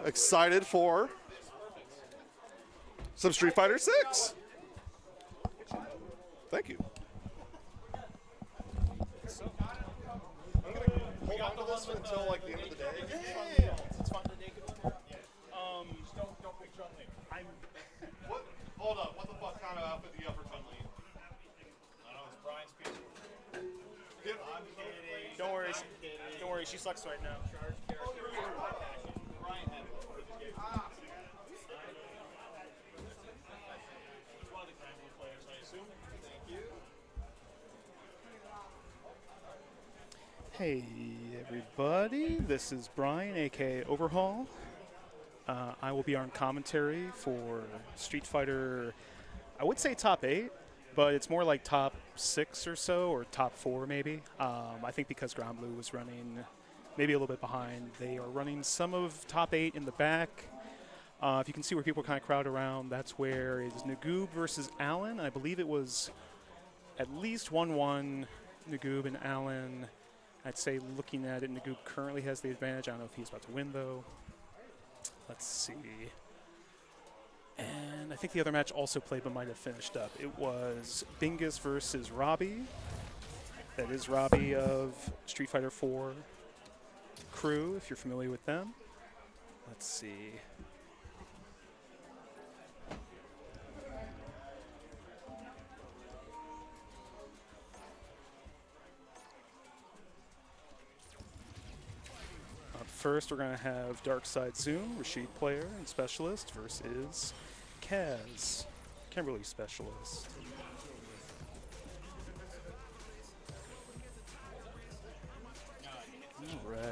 Excited for some Street Fighter 6. Thank you. Hold on to this until like the end of the day. Yeah. It's fun. What? Hold up. What the fuck kind of outfit do you have for Chun Li? I know, it's Brian's pizza. I'm kidding. Don't worry. Don't worry, she sucks right now. Brian had it. He's one of the casual players, I assume. Thank you. Hey everybody, this is Brian, aka Overhaul. I will be on commentary for Street Fighter, I would say top 8, but it's more like top 6 or so, or top 4 maybe. I think because Ground Blue was running maybe a little bit behind, they are running some of top 8 in the back. If you can see where people kind of crowd around, that's where it is Nagoob versus Allen. I believe it was at least 1-1, Nagoob and Allen. I'd say looking at it, Nagoob currently has the advantage. I don't know if he's about to win, though. Let's see. And I think the other match also played but might have finished up. It was Bingus versus Robbie. That is Robbie of Street Fighter 4 crew, if you're familiar with them. Let's see. First, we're going to have Darkside Zoom, Rashid player and specialist, versus Kaz, Kimberly specialist. All right.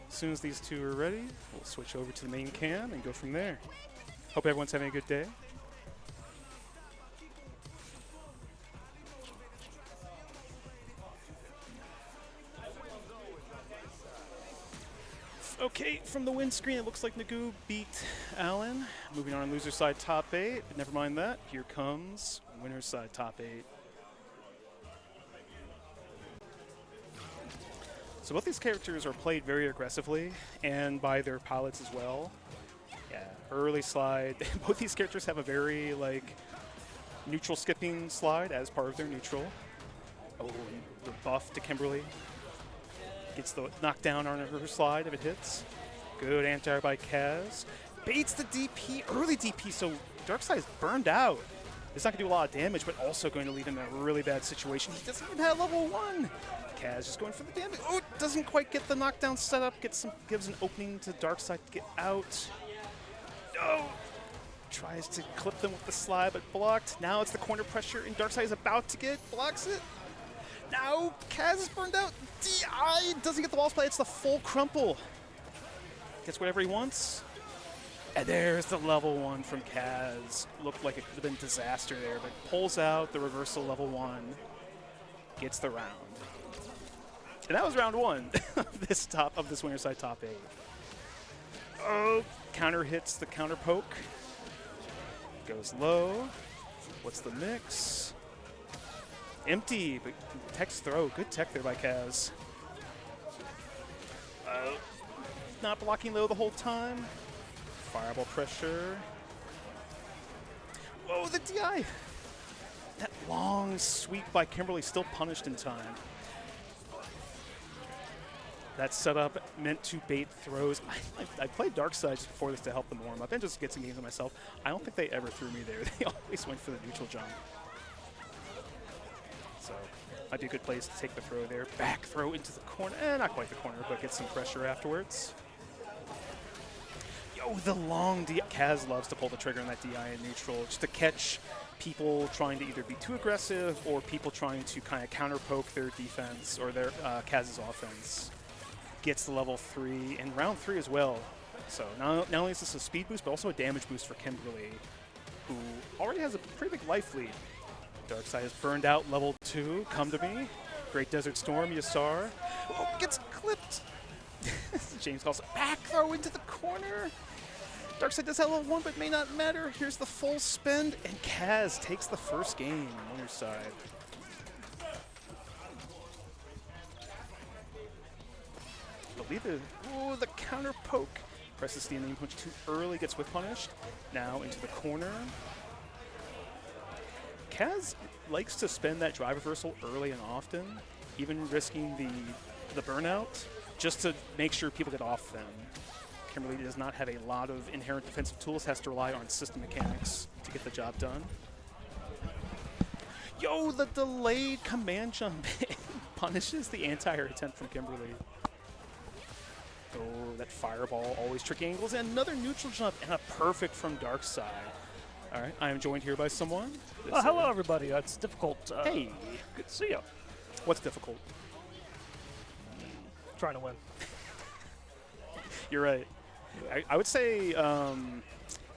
As soon as these two are ready, we'll switch over to the main cam and go from there. Hope everyone's having a good day. Okay, from the win screen, it looks like Nagoob beat Allen. Moving on loser side top 8, but never mind that. Here comes winner's side top 8. So both these characters are played very aggressively, and by their pilots as well. Yeah, early slide. Both these characters have a very, neutral skipping slide as part of their neutral. Oh, and the buff to Kimberly. Gets the knockdown on her slide if it hits. Good anti-air by Kaz. Baits the DP, early DP, so Darkseid is burned out. It's not going to do a lot of damage, but also going to leave him in a really bad situation. He doesn't even have level 1. Kaz just going for the damage. Oh, doesn't quite get the knockdown set up. Gives an opening to Darkseid to get out. No! Tries to clip them with the slide, but blocked. Now it's the corner pressure, and Darkseid is about to get, blocks it. Now Kaz is burned out. DI doesn't get the wall play. It's the full crumple. Gets whatever he wants. And there's the level 1 from Kaz. Looked like it could have been disaster there, but pulls out the reversal level 1. Gets the round. And that was round 1 of this winner side top 8. Oh, counter hits the counter poke. Goes low. What's the mix? Empty, but tech's throw. Good tech there by Kaz. Not blocking low the whole time. Fireball pressure. Whoa, the DI! That long sweep by Kimberly still punished in time. That setup meant to bait throws. I played Darkside before this to help them warm up and just get some games of myself. I don't think they ever threw me there. They always went for the neutral jump. So, might be a good place to take the throw there. Back throw into the corner. Not quite the corner, but get some pressure afterwards. Yo, the long DI. Kaz loves to pull the trigger on that DI in neutral just to catch people trying to either be too aggressive or people trying to kind of counter poke their defense or their Kaz's offense. Gets the level 3 and round 3 as well. So not only is this a speed boost, but also a damage boost for Kimberly, who already has a pretty big life lead. Darkseid is burned out level 2. Come to me. Great Desert Storm, Yasar. Oh, gets clipped. James calls it back throw into the corner. Darkseid does have a little one, but may not matter. Here's the full spend, and Kaz takes the first game on winner's side. Ooh, the counter poke. Presses the name punch too early, gets whip punished. Now into the corner. Kaz likes to spend that drive reversal early and often, even risking the burnout, just to make sure people get off them. Kimberly does not have a lot of inherent defensive tools, has to rely on system mechanics to get the job done. Yo, the delayed command jump punishes the anti-air attempt from Kimberly. Oh, that fireball, always tricky angles, and another neutral jump, and a perfect from Darkseid. All right, I am joined here by someone. Hello, everybody. It's difficult. Hey. Good to see you. What's difficult? Trying to win. You're right. I would say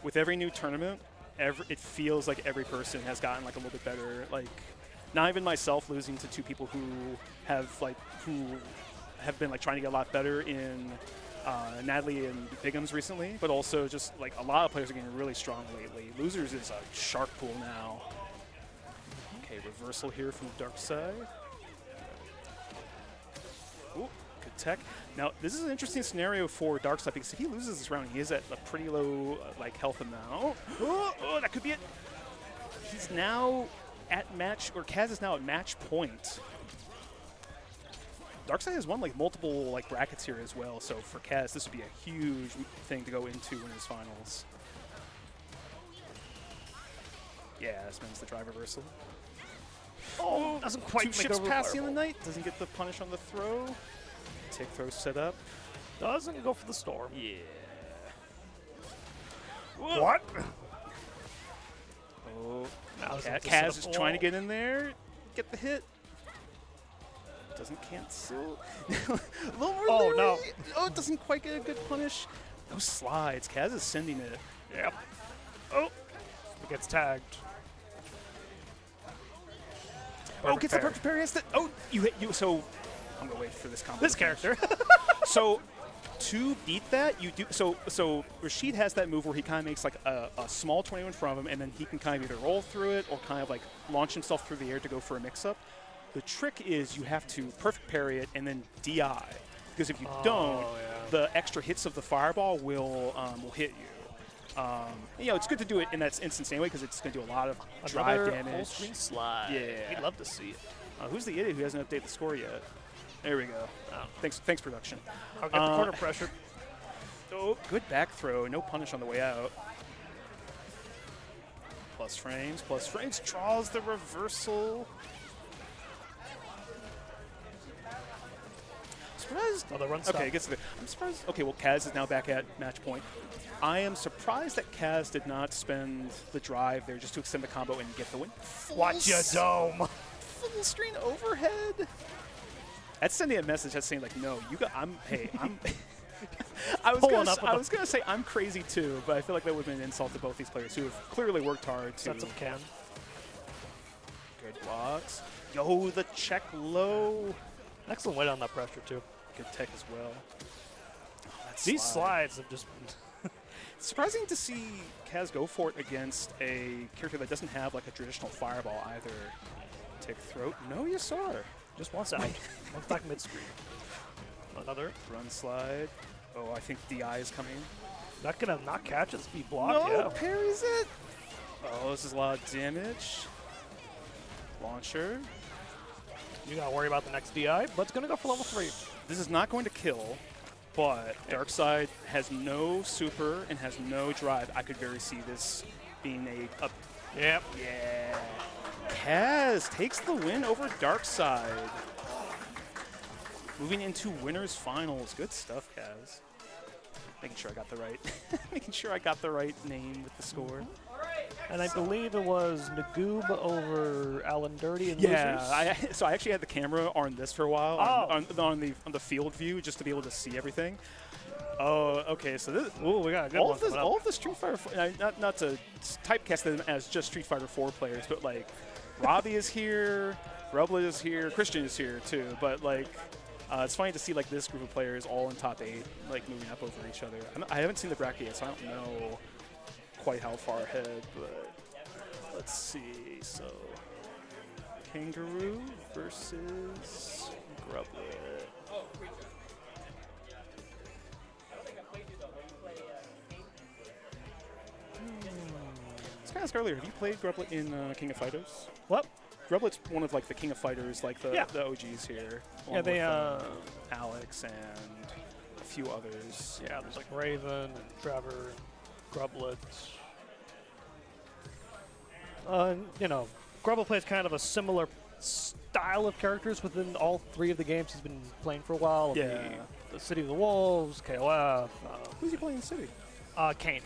with every new tournament, it feels like every person has gotten like a little bit better. Like, not even myself losing to two people who have been like trying to get a lot better in Natalie and Bigham's recently, but also just like a lot of players are getting really strong lately. Losers is a shark pool now. Okay, reversal here from Darkseid. Ooh, good tech. Now, this is an interesting scenario for Darkseid because if he loses this round, he is at a pretty low like health amount. Oh, that could be it. He's now at match, or Kaz is now at match point. Darkseid has won like multiple like brackets here as well, so for Kaz, this would be a huge thing to go into in his finals. Yeah, spends the drive reversal. Oh, doesn't quite Two make ships over the passing in the fireball. night. Doesn't get the punish on the throw. Tick throw set up. Doesn't go for the storm. Yeah. What? Oh, Now it's Kaz is trying to get in there, get the hit. Doesn't cancel. Oh, no. Oh, it doesn't quite get a good punish. No slides. Kaz is sending it. Yep. Oh, it gets tagged. Gets the perfect parry. Oh, you hit you. So I'm gonna wait for this combo. This character. So to beat that, you do so. Rashid has that move where he kind of makes like a small tornado in front of him, and then he can kind of either roll through it or kind of like launch himself through the air to go for a mix-up. The trick is you have to perfect parry it and then DI, because if you don't, the extra hits of the fireball will hit you. You know, it's good to do it in that instance anyway because it's going to do a lot of drive damage. Full screen slide. Yeah. We'd love to see it. Who's the idiot who hasn't updated the score yet? There we go. Thanks, production. I'll get the corner pressure. Oh, good back throw. No punish on the way out. Plus frames. Draws the reversal. Surprised. Oh, the run stop. Okay, gets it. I'm surprised. Okay, well, Kaz is now back at match point. I am surprised that Kaz did not spend the drive there just to extend the combo and get the win. Watch your dome. Full screen overhead. That's sending a message that's saying like, no, you got. I'm. I was gonna say I'm crazy too, but I feel like that would have been an insult to both these players who have clearly worked hard to. Sets up can. Good blocks. Yo, the check low. Excellent weight on that pressure too. Good tech as well. Oh, These slides have just been It's surprising to see Kaz go for it against a character that doesn't have like a traditional fireball either. Tick throat. No, you saw her. just one side. One's back mid screen. Another. Run slide. Oh, I think DI is coming. Not gonna not catch it. Speed block. No, Yeah. parries it. Oh, this is a lot of damage. Launcher. You gotta worry about the next DI, but it's gonna go for level 3. This is not going to kill, but Darkseid has no super and has no drive. I could very see this being a Yep. yeah. Kaz takes the win over Darkseid. Moving into winners finals. Good stuff, Kaz. Making sure I got the right name with the score. And I believe it was Nagoob over Alan Dirty and Losers. Yeah, so I actually had the camera on this for a while, on the field view, just to be able to see everything. Oh, okay. So this, Ooh, we got a good one. all of the Street Fighter, not to typecast them as just Street Fighter 4 players, but like Robbie is here, Rebel is here, Christian is here too. But like It's funny to see like this group of players all in top 8, like moving up over each other. I haven't seen the bracket yet, so I don't know quite how far ahead, but let's see. So Kangaroo versus Grublet. I was going to ask earlier, have you played Grublet in King of Fighters? What? Grublet's one of like the King of Fighters, like the OGs here. Yeah, along they with, Alex and a few others. yeah, there's like Raven and Trevor, Grublet. You know, Grublet plays kind of a similar style of characters within all 3 of the games he's been playing for a while. Yeah. The City of the Wolves, KOF, Who's he playing in the city? Kane.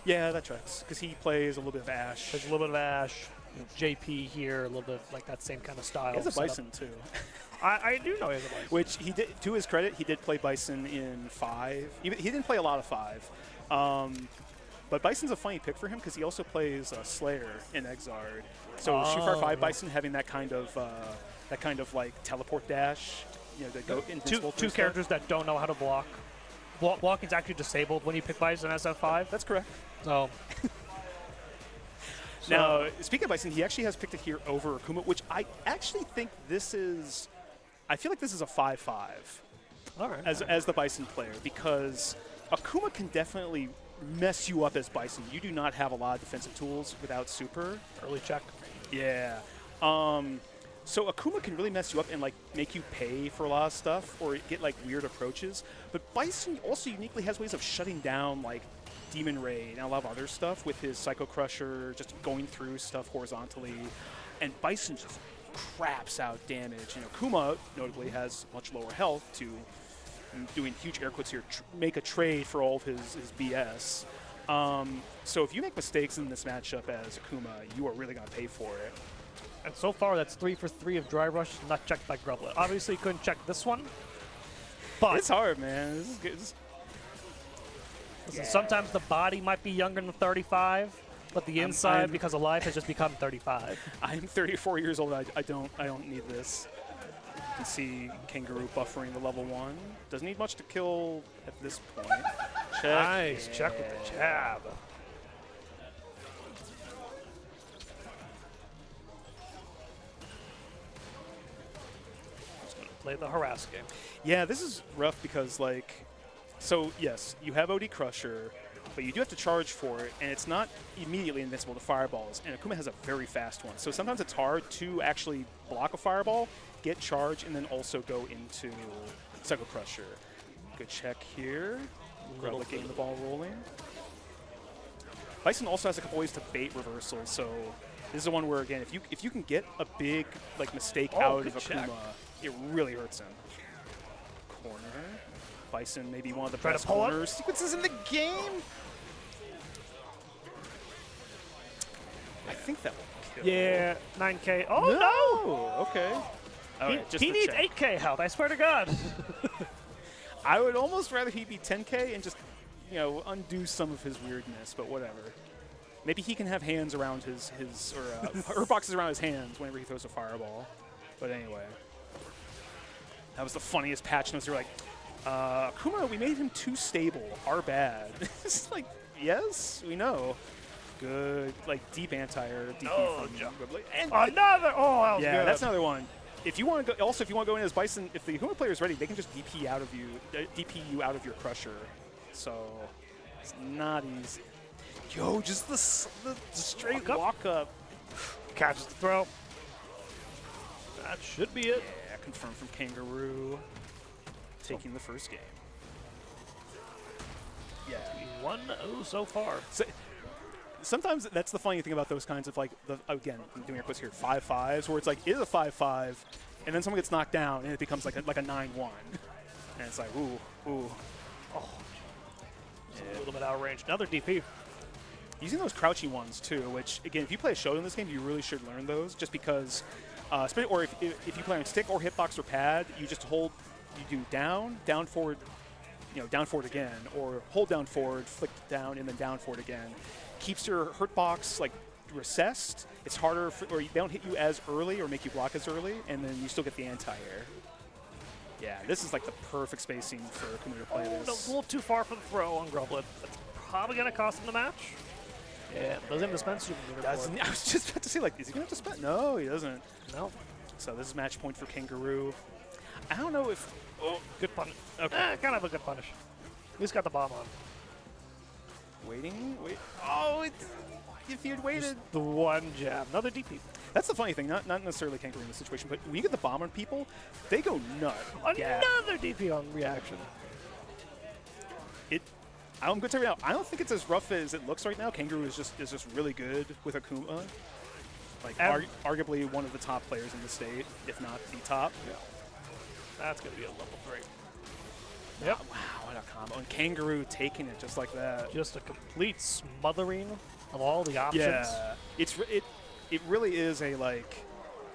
Yeah, that tracks. Because he plays a little bit of Ash. There's a little bit of Ash. You know, JP here, a little bit like that same kind of style. He has a setup. Bison too. I do know he has a Bison. Which he did, to his credit, he did play Bison in 5. He didn't play a lot of 5. But Bison's a funny pick for him because he also plays Slayer in Exard. So Shufar 5 Bison having that kind of like teleport dash, you know, the go invincible two characters that don't know how to block. Blocking's actually disabled when you pick Bison SF5. That's correct. So now, speaking of Bison, he actually has picked it here over Akuma, which I actually think this is. I feel like this is a 5-5 all right. as the Bison player because Akuma can definitely mess you up as Bison. You do not have a lot of defensive tools without super. Early check. Yeah. So Akuma can really mess you up and like make you pay for a lot of stuff or get like weird approaches. But Bison also uniquely has ways of shutting down like Demon Ray and a lot of other stuff with his Psycho Crusher, just going through stuff horizontally. And Bison just craps out damage. You know, Akuma notably has much lower health to, I'm doing huge air quotes here, make a trade for all of his BS. So if you make mistakes in this matchup as Akuma, you are really going to pay for it. And so far, that's 3 for 3 of Dry Rush, not checked by Grublet. Obviously, couldn't check this one. But It's hard, man. This is good. listen, sometimes the body might be younger than 35, but the inside, because of life, has just become 35. I'm 34 years old. I don't need this. You can see Kangaroo buffering the level 1. Doesn't need much to kill at this point. Check. Nice check with the jab. Just gonna play the harass game. Yeah, this is rough because like, so yes, you have OD Crusher, but you do have to charge for it, and it's not immediately invincible to fireballs. And Akuma has a very fast one, so sometimes it's hard to actually block a fireball, get charge, and then also go into Psycho Crusher. Good check here. Grublet getting the ball rolling. Bison also has a couple ways to bait reversals, so this is the one where again, if you can get a big like mistake out of good Akuma, check. it really hurts him. Corner. Bison maybe one of the Try to best pull it. corner sequences in the game. I think that will kill. Yeah, 9K. Oh, no! No! Okay. All He, right, just he the needs check. 8K health, I swear to God. I would almost rather he be 10K and just, you know, undo some of his weirdness, but whatever. Maybe he can have hands around his or boxes around his hands whenever he throws a fireball. But anyway, that was the funniest patch notes. They were like, Akuma, we made him too stable. Our bad. It's like, yes, we know. Good, like deep anti-air, DP Oh, from jump. Grublet. And Another! Oh, that was yeah, good. that's another one. If you want to go, also if you want to go in as Bison, if the Akuma player is ready, they can just DP out of you, DP you out of your Crusher. So it's not easy. Yo, just the straight walk up. Catches the throw. That should be it. Yeah, confirmed from Kangaroo. Taking the first game. Yeah. 1-0 so far. So, sometimes that's the funny thing about those kinds of like again, I'm doing air quotes here, 5-5s, where it's like it is a 5-5, and then someone gets knocked down and it becomes like a 9-1, and it's like ooh. Oh, just a little bit out of range. Another DP. Using those crouchy ones too, which again, if you play a show in this game, you really should learn those, just because, or if you play on stick or hitbox or pad, you just hold, you do down forward, you know, down forward again, or hold down forward, flick down, and then down forward again. Keeps your hurt box like recessed. It's harder, or they don't hit you as early or make you block as early, and then you still get the anti-air. Yeah, this is like the perfect spacing for Akuma to play Oh, that was this. a little too far for the throw on Grublet. That's probably going to cost him the match. Yeah, doesn't dispense Super Meter Doesn't, I was just about to say, like, is he going to have to spend? No, he doesn't. No. So this is match point for Kangaroo. I don't know if... Oh, good punish. Okay. Kind of a good punish. He's got the bomb on. Waiting? Wait. Oh, if you'd waited... Just the one jab. Another DP. That's the funny thing, not necessarily Kangaroo in this situation, but when you get the bomb on people, they go nuts. Yeah. Another DP on reaction. I'm going to tell you now, I don't think it's as rough as it looks right now. Kangaroo is just really good with Akuma. Like, arguably one of the top players in the state, if not the top. Yeah. That's going to be a level 3. Yep. Wow, what a combo. And Kangaroo taking it just like that. Just a complete smothering of all the options. Yeah. It really is a, like,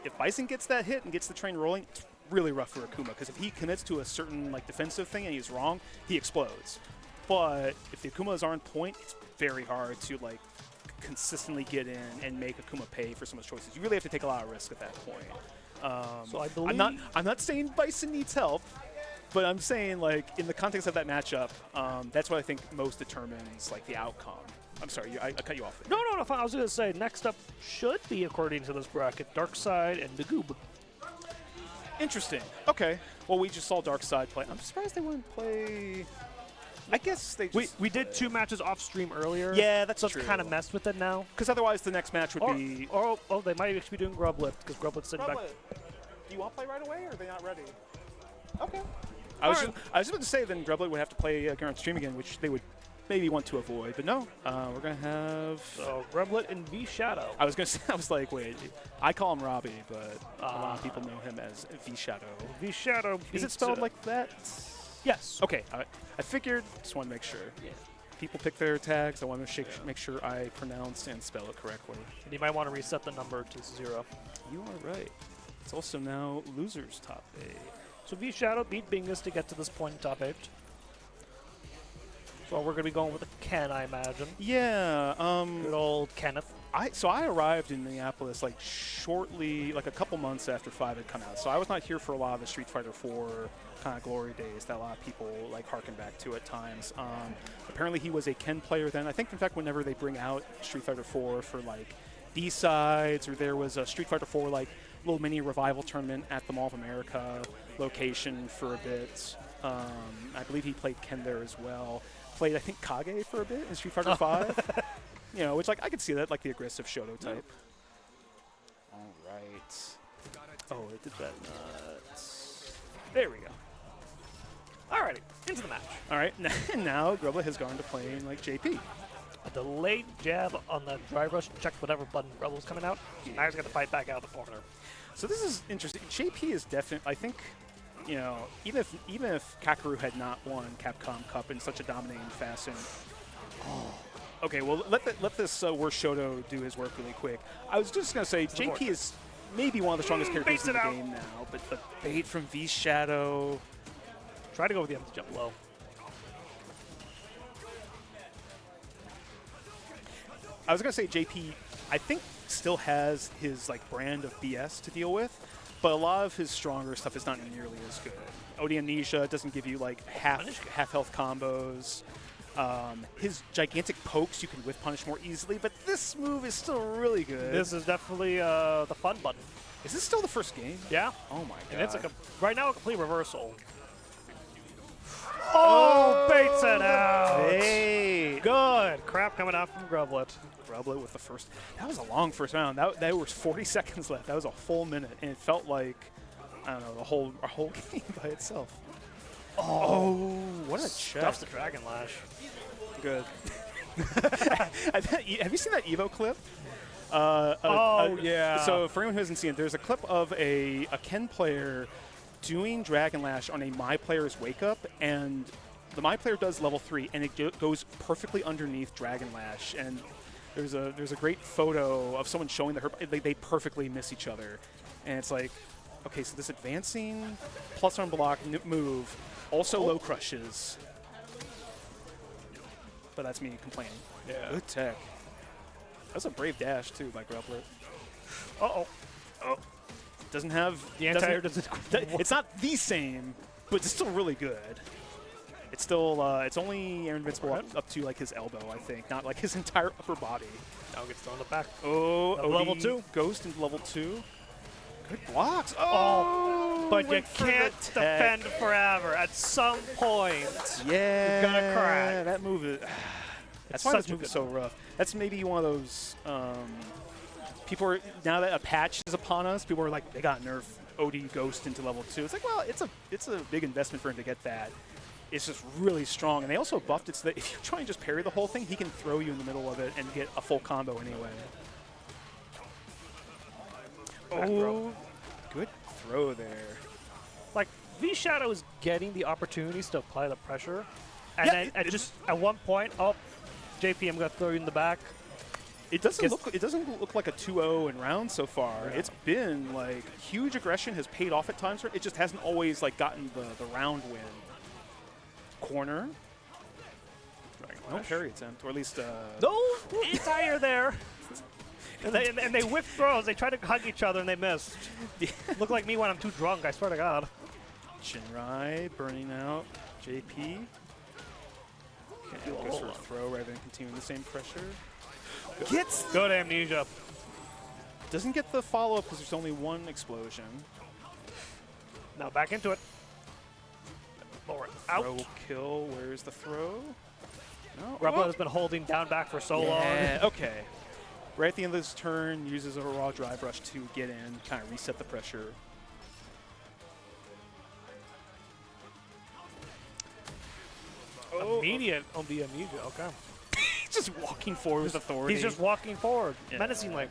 if Bison gets that hit and gets the train rolling, it's really rough for Akuma, because if he commits to a certain, like, defensive thing and he's wrong, he explodes. But if the Akumas are on point, it's very hard to, like, consistently get in and make Akuma pay for some of his choices. You really have to take a lot of risk at that point. So I believe I'm not saying Bison needs help, but I'm saying, like, in the context of that matchup, that's what I think most determines, like, the outcome. I'm sorry, I cut you off there. No, fine. I was going to say, next up should be, according to this bracket, Darkseid and the Goob. Interesting. Okay. Well, we just saw Darkseid play. I'm surprised they wouldn't play... I guess they just... We did 2 matches off stream earlier. Yeah, that's so true. it's kind of messed with it now. Because otherwise the next match would be... Oh, they might actually be doing Grublet, because Grublet's sitting back. Do you want to play right away, or are they not ready? Okay. I was just about to say then Grublet would have to play again on stream again, which they would maybe want to avoid. But no, we're going to have... So, Grublet and V-Shadow. I was going to say, I was like, wait, I call him Robbie, but a lot of people know him as V-Shadow. V-Shadow Is it spelled like that? Yes. Okay, I figured, just want to make sure. Yeah. People pick their tags. I want to make sure I pronounce and spell it correctly. And you might want to reset the number to 0. You are right. It's also now loser's top 8. So V-Shadow beat Bingus to get to this point in top 8. So we're going to be going with a Ken, I imagine. Yeah. Good old Kenneth. So I arrived in Minneapolis like shortly, like a couple months after 5 had come out. So I was not here for a lot of the Street Fighter 4 kind of glory days that a lot of people like harken back to at times. Apparently he was a Ken player then. I think in fact whenever they bring out Street Fighter 4 for like B-sides, or there was a Street Fighter 4 like little mini revival tournament at the Mall of America location for a bit. I believe he played Ken there as well. Played I think Kage for a bit in Street Fighter 5. You know, which like I could see that, like the aggressive Shoto type. All right. Oh, it did that nuts. There we go. Alrighty, into the match. All right, now Grublet has gone to playing like JP. A delayed jab on the drive rush, checked whatever button Rebel's coming out. Now he's got to fight back out of the corner. So this is interesting. JP is definitely, I think, you know, even if Kakaroo had not won Capcom Cup in such a dominating fashion. Oh. Okay, well let this worst Shoto do his work really quick. I was just gonna say JP is maybe one of the strongest characters in the game now, but the bait from V-Shadow. Try to go with the empty jump low. I was gonna say JP, I think still has his like brand of BS to deal with, but a lot of his stronger stuff is not nearly as good. OD Amnesia doesn't give you like half health combos. His gigantic pokes you can whiff punish more easily, but this move is still really good. This is definitely the fun button. Is this still the first game? Yeah. Oh my god. And it's right now a complete reversal. Oh, baits it out. Bait. Good. Crap coming out from Grublet. Grublet with the first. That was a long first round. That was 40 seconds left. That was a full minute, and it felt like, I don't know, a whole game by itself. Oh, what a check. Stuffs the Dragon Lash. Good. Have you seen that Evo clip? Yeah. So for anyone who hasn't seen it, there's a clip of a Ken player doing Dragon Lash on a My Player's Wake Up, and the My Player does level 3, and it goes perfectly underneath Dragon Lash. And there's a great photo of someone showing that they perfectly miss each other, and it's like, okay, so this advancing plus arm block move also low crushes. But that's me complaining. Yeah. Good tech. That's a brave dash too by Grublet. Uh-oh. Oh. Doesn't have The anti-air doesn't. It's not the same, but it's still really good. It's still, it's only invincible up to like his elbow, I think, not like his entire upper body. Now gets thrown back. Oh, No, level 2. Ghost into level 2. Good blocks. Oh, But you went for the can't tech. defend forever. At some point, Yeah, you're gonna crack. that move is. That's why such this a move is good so rough. That's maybe one of those people are now that a patch is upon us. People are like, they got nerf OD Ghost into level 2. It's like, well, it's a big investment for him to get that. It's just really strong, and they also buffed it so that if you try and just parry the whole thing, he can throw you in the middle of it and get a full combo anyway. Oh, good throw there. like V Shadow is getting the opportunities to apply the pressure, and Yeah, then just at one point, oh, JP, I'm gonna throw you in the back. It doesn't look like a 2-0 in rounds so far. Yeah. It's been like huge aggression has paid off at times. It just hasn't always like gotten the round win. Corner. No parry attempt, or at least No anti-air there. And they whip throws. They try to hug each other and they missed. Look like me when I'm too drunk. I swear to God. Shinrai burning out JP. Goes for a throw rather than continuing the same pressure. Gets Good amnesia. doesn't get the follow up because there's only one explosion. Now back into it. Lower it out. Throw kill. Where's the throw? No. Rebel has been holding down back for so Yeah, long. okay. Right at the end of this turn, uses a raw drive rush to get in, kind of reset the pressure. Immediate on the amnesia. Okay. He's just walking forward with authority. He's just walking forward, Yeah. menacingly.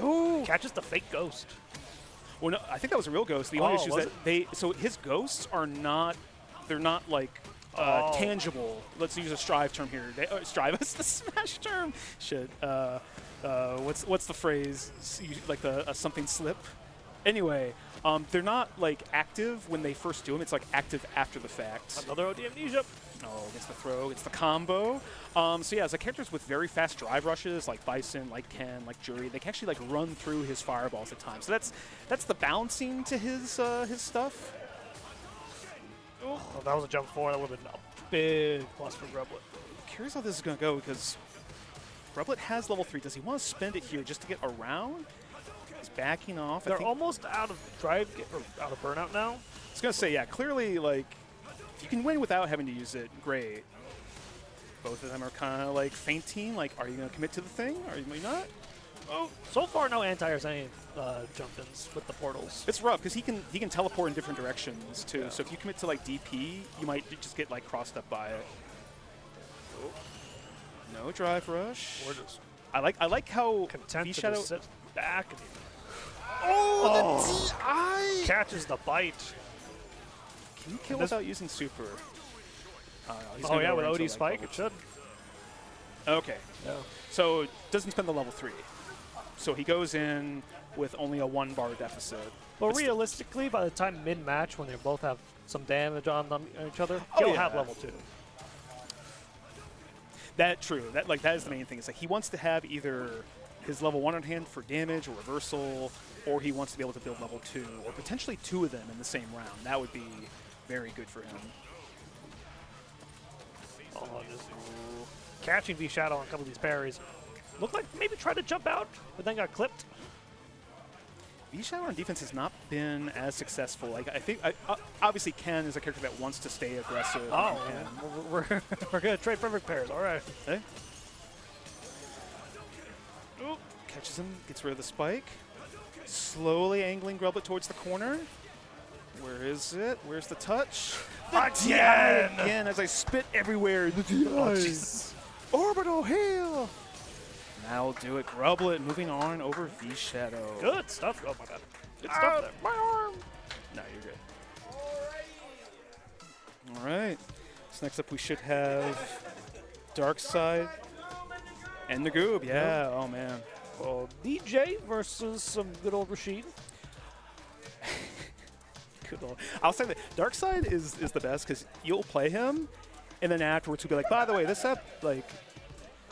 Ooh. Catches the fake ghost. Well, no, I think that was a real ghost. The only Oh, issue is was that so his ghosts are not, they're not like Oh. tangible. Let's use a strive term here. Strive is the smash term. Shit. What's the phrase? Like a something slip. Anyway, they're not like active when they first do them. It's like active after the fact. Another OD amnesia. Oh, gets the throw, gets the combo. So yeah, as characters with very fast drive rushes, like Bison, like Ken, like Jury, they can actually like run through his fireballs at times. So that's the balancing to his stuff. Oh, that was a jump forward. That would have been a big plus for Grublet. Curious how this is gonna go because Grublet has level 3. Does he want to spend it here just to get around? He's backing off. They're almost out of drive or out of burnout now. I was gonna say, yeah, clearly like if you can win without having to use it, great. Both of them are kind of like fainting. Like, are you gonna commit to the thing? Are you not? Oh, so far no anti-airs, any jump-ins with the portals. It's rough because he can teleport in different directions too. Yeah. So if you commit to like DP, you might just get like crossed up by it. No drive rush. Gorgeous. I like how Content to V-Shadow. just sit back and Oh, the DI! catches the bite. Can you kill this- without using super? No, he's Oh gonna yeah, go with right OD into, spike, like, it should. Okay, Yeah. so doesn't spend the level 3. So he goes in with only a 1 bar deficit. But It's- realistically, by the time mid-match, when they both have some damage on them each other, Oh, he'll yeah. have level 2. That true. That is the main thing. Is like he wants to have either his level 1 on hand for damage or reversal, or he wants to be able to build level 2, or potentially 2 of them in the same round. That would be very good for him. Oh, just catching V Shadow on a couple of these parries. Looked like maybe tried to jump out, but then got clipped. V-Shadow on defense has not been as successful. Like I think, obviously Ken is a character that wants to stay aggressive. Oh, and, we're gonna trade perfect pairs. All right. okay. Oop, catches him, gets rid of the spike. Slowly angling Grublet towards the corner. Where is it? Where's the touch? Again! Again, as I spit everywhere. The DIs. Orbital hail. That'll do it. Grublet moving on over V-Shadow. Good stuff. Oh my god. Good stuff there. My arm. No, you're good. All right. So next up, we should have Darkseid and Nagoob. Yeah. Oh man. Well, DJ versus some good old Rashid. Good old. I'll say that Darkseid is the best because you'll play him, and then afterwards he'll be like, by the way, this up like.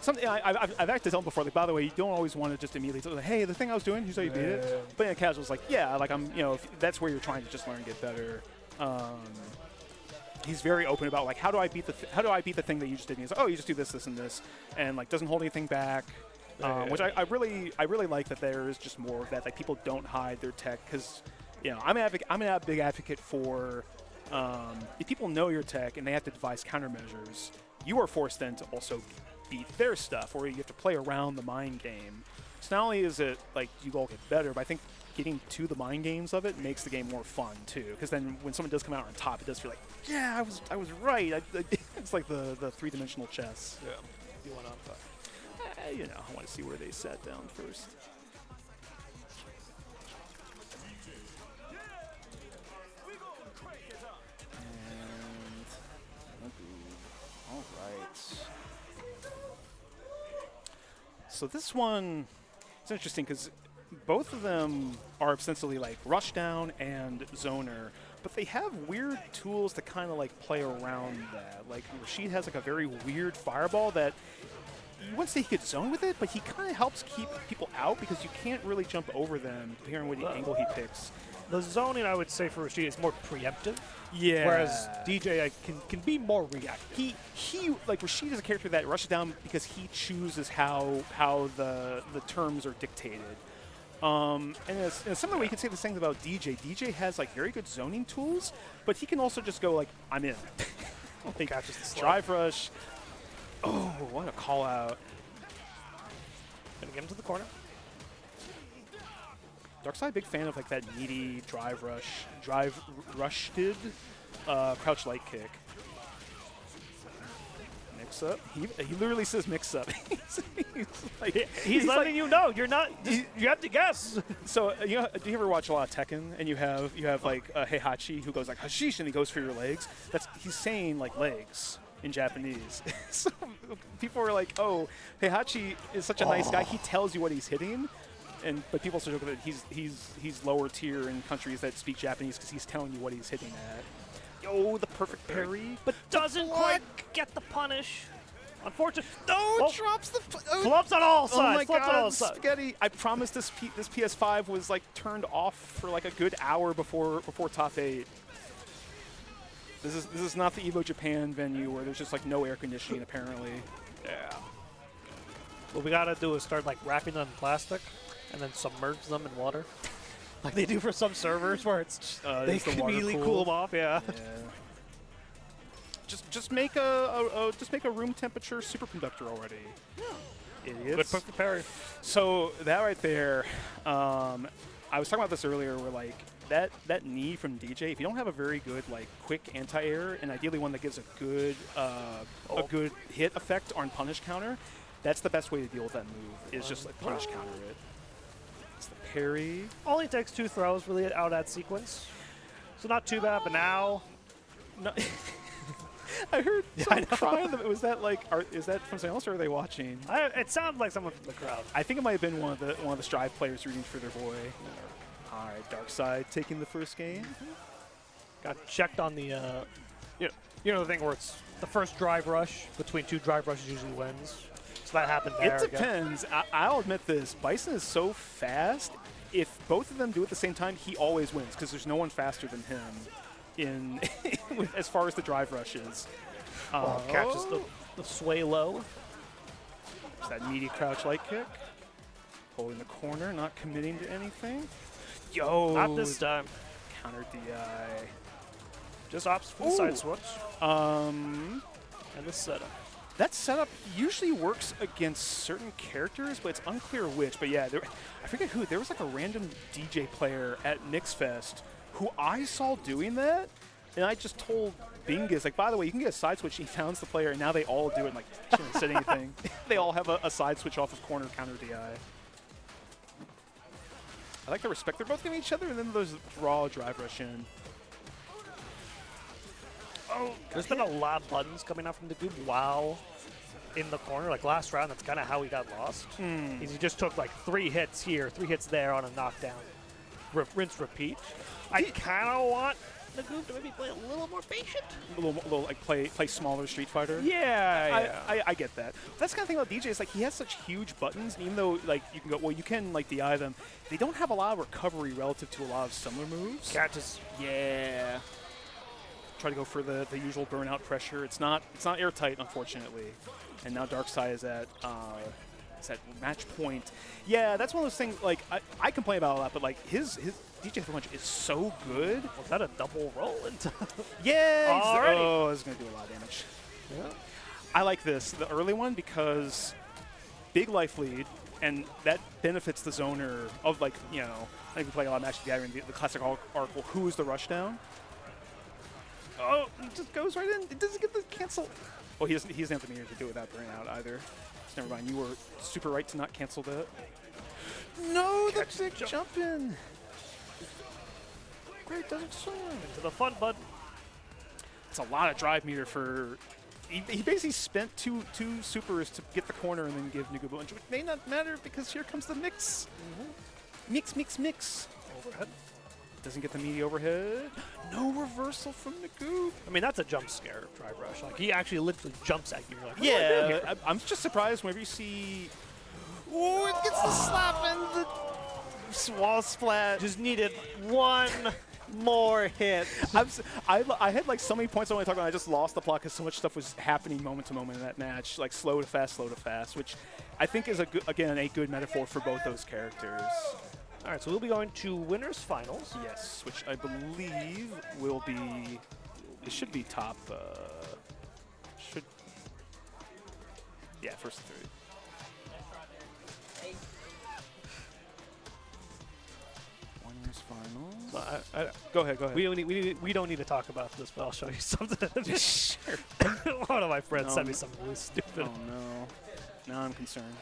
something I've had to tell them before. Like, by the way, you don't always want to just immediately tell them, hey, the thing I was doing, here's how you beat it. But in casual, it's like, yeah, like I'm, if that's where you're trying to just learn and get better. He's very open about like, how do I beat the thing that you just did? And he's like, oh, you just do this, this, and this, and like doesn't hold anything back. Which I really like that there is just more of that. Like people don't hide their tech because, I'm a big advocate for if people know your tech and they have to devise countermeasures, you are forced then to also beat their stuff, or you have to play around the mind game. So not only is it like you all get better, but I think getting to the mind games of it makes the game more fun too. Because then when someone does come out on top, it does feel like, yeah, I was right. It's like the three-dimensional chess. Yeah. You went on top. I want to see where they sat down first. All right. So this one is interesting because both of them are ostensibly like rushdown and zoner, but they have weird tools to kind of like play around that. Like Rashid has like a very weird fireball that you wouldn't say he could zone with it, but he kind of helps keep people out because you can't really jump over them depending on what angle he picks. The zoning, I would say, for Rashid is more preemptive. Yeah. Whereas DJ can be more reactive. He like Rashid is a character that rushes down because he chooses how the terms are dictated. And in a similar way, you can say the same about DJ. DJ has like very good zoning tools, but he can also just go like, I'm in. He catches the slide. Drive rush. Oh, what a call out. Gonna get him to the corner. Darkside, big fan of like that needy drive rushed crouch light kick. Mix up. He literally says mix up. He's letting you know you're not. You have to guess. So do you ever watch a lot of Tekken and you have like Heihachi who goes like hashish and he goes for your legs? He's saying like legs in Japanese. So people are like, oh, Heihachi is such a nice guy. He tells you what he's hitting. But people also joke that he's lower tier in countries that speak Japanese because he's telling you what he's hitting at. Yo, the perfect parry. But doesn't quite get the punish. Unfortunately. No, drops the... Flops on all sides. Oh my flops on all God, sides. Spaghetti. I promised this PS5 was like turned off for like a good hour before top 8. This is not the Evo Japan venue where there's just like no air conditioning apparently. Yeah. What we gotta do is start like wrapping them in plastic and then submerge them in water, like they do for some servers where it's they it's the can water immediately pool. cool them off. Yeah. Just make a room temperature superconductor already. Idiots. Good perfect parry. So that right there, I was talking about this earlier. Where like that knee from DJ, if you don't have a very good like quick anti-air and ideally one that gives a good hit effect on punish counter, that's the best way to deal with that move. Is just like punish counter it. It's the parry. Only takes 2 throws really out of that sequence, so not too bad. But now, No. I heard someone crying. Was that like? Is that from someone else, or are they watching? it sounds like someone from the crowd. I think it might have been one of the Strive players rooting for their boy. All right, Darkside taking the first game. Got checked on the, the thing where it's the first drive rush between 2 drive rushes usually wins. So that happened there. It depends. I'll admit this. Bison is so fast. If both of them do it at the same time, he always wins because there's no one faster than him in as far as the drive rushes. Catches the sway low. Is that meaty crouch light kick? Holding the corner, not committing to anything. Yo! Not this time. Counter DI. Just opts for the side switch. And the setup. That setup usually works against certain characters, but it's unclear which. But yeah, I forget who. There was like a random DJ player at Knicks Fest who I saw doing that, and I just told Bingus, like, by the way, you can get a side switch. He founds the player, and now they all do it. And, like, shouldn't have said anything. They all have a side switch off of corner counter DI. I like the respect they're both giving each other, and then there's raw drive rush in. Oh, there's been a lot of buttons coming out from the dude while in the corner. Like last round, that's kind of how he got lost. He just took like 3 hits here, 3 hits there on a knockdown. Rinse, repeat. I kind of want Nagoob to maybe play a little more patient. A little like play smaller Street Fighter. Yeah, I get that. That's the kind of thing about DJ is like he has such huge buttons, and even though like you can go, well, you can like DI them, they don't have a lot of recovery relative to a lot of similar moves. Catches. Yeah. Try to go for the usual burnout pressure. It's not airtight, unfortunately. And now Darkseid is at match point. Yeah, that's one of those things. Like I complain about a lot, but like his DJ punch is so good. Was that a double roll into? Yeah. Alrighty. Oh, it's gonna do a lot of damage. Yeah. I like the early one because big life lead, and that benefits the zoner of like I think we play a lot of Magic the Gathering, the classic arc. Well, who is the rushdown? Oh, it just goes right in. It doesn't get the cancel. Well, he doesn't have the meter to do it without burnout either. So never mind. You were super right to not cancel that. No, the big jump in. Great, doesn't swim. Into the fun button. It's a lot of drive meter for. He basically spent two supers to get the corner and then give Nagoob lunch, which may not matter because here comes the mix. Mix. Overhead. Doesn't get the meaty overhead. No reversal from Nagoob. I mean, that's a jump scare drive rush. Like he actually literally jumps at you. You're like, what do I do Yeah, here? I'm just surprised whenever you see. Oh, it gets the slap and the wall splat. Just needed one more hit. I had like so many points I want to talk about. I just lost the plot because so much stuff was happening moment to moment in that match, like slow to fast, which I think is a good metaphor for both those characters. All right, so we'll be going to winners finals. Yes, which I believe will be. It should be top. Yeah, first three. Winners finals. Go ahead. We don't need to talk about this, but I'll show you something. Sure. One of my friends No. sent me something really stupid. Oh no. Now I'm concerned.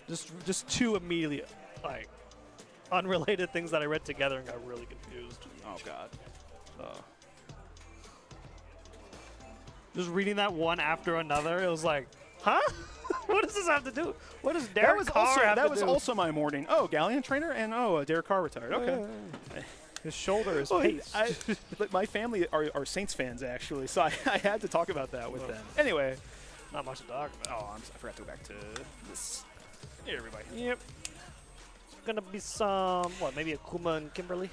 Just two immediately, like, unrelated things that I read together and got really confused. Oh god. Just reading that one after another, it was like, huh? What does this have to do? What does Derek Carr have to That was do? also my morning. Oh, Galleon trainer and Derek Carr retired. Okay. His shoulder is Well, paste. but my family are Saints fans actually, so I had to talk about that with them. Anyway, Not much to talk about. I forgot to go back to this. Here, everybody. Yep. Gonna be some, maybe Akuma and Kimberly?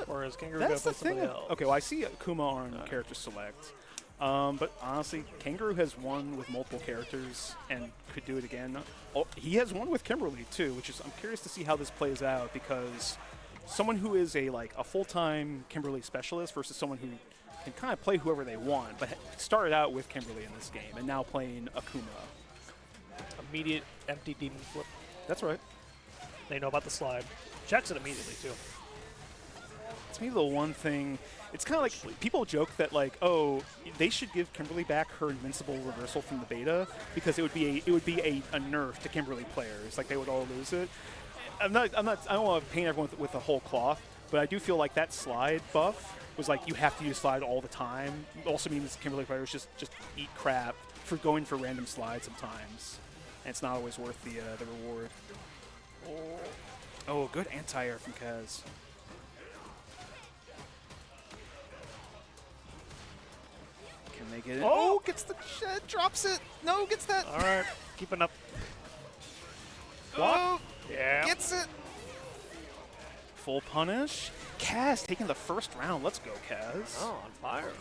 Or is Kangaroo That's the gonna play thing. somebody else? Okay, well I see Akuma on character select, but honestly, Kangaroo has won with multiple characters and could do it again. Oh, he has won with Kimberly too, which is I'm curious to see how this plays out because someone who is a full-time Kimberly specialist versus someone who can kind of play whoever they want, but started out with Kimberly in this game and now playing Akuma. Immediate empty demon flip. That's right. They know about the slide. Checks it immediately, too. It's maybe the one thing. It's kind of like people joke that like, oh, they should give Kimberly back her invincible reversal from the beta because it would be a nerf to Kimberly players. Like they would all lose it. I don't want to paint everyone with a whole cloth, but I do feel like that slide buff was like you have to use slide all the time. It also means Kimberly players just eat crap for going for random slides sometimes, and it's not always worth the reward. Oh, good anti-air from Kaz. Can they get it? Oh, gets the drops it. No, gets that. All right, keeping up. Oh, Yeah. gets it. Full punish. Kaz taking the first round. Let's go, Kaz. Oh, on fire.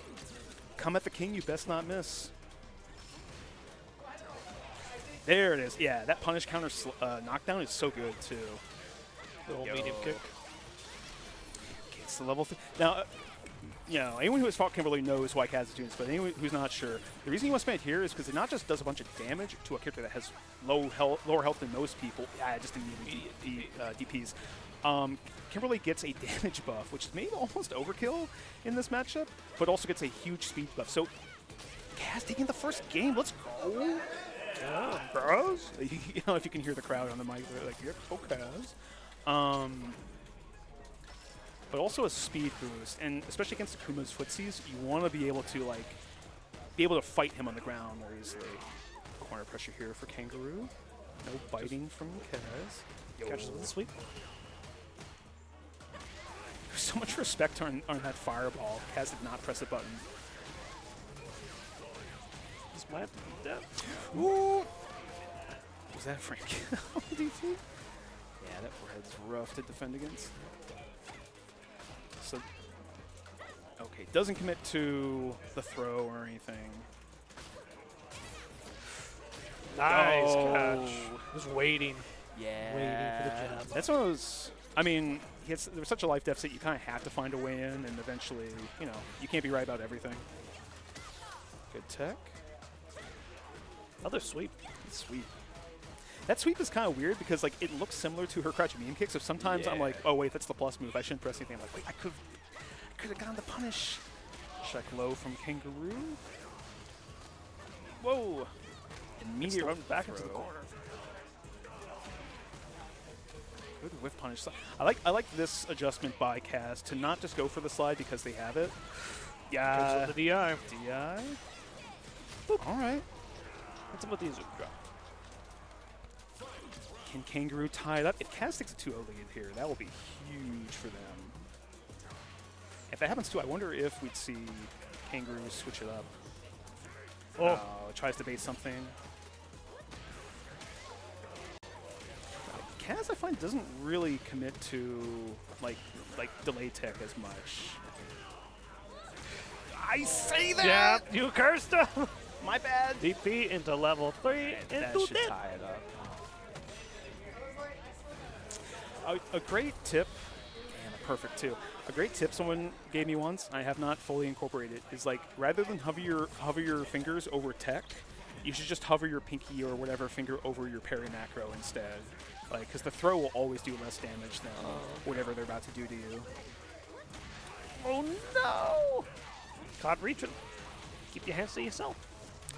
Come at the king, you best not miss. There it is. Yeah, that punish counter knockdown is so good, too. Little Yo. medium kick. Gets the level. Now, anyone who has fought Kimberly knows why Kaz is doing this, but anyone who's not sure, the reason you want to spend it here is because it not just does a bunch of damage to a character that has lower health than most people. Yeah, just immediately DPs. Kimberly gets a damage buff, which is maybe almost overkill in this matchup, but also gets a huge speed buff. So, Kaz taking the first game. Let's go. Yeah. Bros. If you can hear the crowd on the mic, they're like, "Yep, go Kaz." But also a speed boost, and especially against Akuma's footsies, you want to be able to fight him on the ground more easily. Corner pressure here for Kangaroo. No biting from Kaz. Catches with the sweep. so much respect on that fireball. Kaz did not press the button. This might have to be dead. Ooh. Was that Frank? DP? Yeah, that forehead's rough to defend against. So, okay, doesn't commit to the throw or anything. Nice Oh. catch. Just waiting. Yeah. Waiting for the jab. That's one of those. I mean, there was such a life deficit. You kind of have to find a way in, and eventually, you know, you can't be right about everything. Good tech. Another sweep. Sweep. That sweep is kind of weird because like it looks similar to her crouch medium kick. So sometimes I'm like, oh wait, that's the plus move. I shouldn't press anything. I'm like, wait, I could have gotten the punish. Check low from Kangaroo. Whoa. Immediate Run back into the throw. corner. Good whiff punish. I like this adjustment by Kaz to not just go for the slide because they have it. Yeah. Goes with the DI. DI. Boop. All right. Hits him with the Izuku drop. Can Kangaroo tie it up? If Kaz takes a 2-0 lead here, that will be huge for them. If that happens too, I wonder if we'd see Kangaroo switch it up. Oh. Tries to bait something. Kaz, I find, doesn't really commit to like delay tech as much. I say that. Yeah, you cursed him. My bad. DP into level 3 That into should dead. tie it up. A great tip, and a perfect too. A great tip someone gave me once, I have not fully incorporated, is like rather than hover your fingers over tech, you should just hover your pinky or whatever finger over your parry macro instead. Like, because the throw will always do less damage than whatever they're about to do to you. Oh no! Caught reaching. Keep your hands to yourself.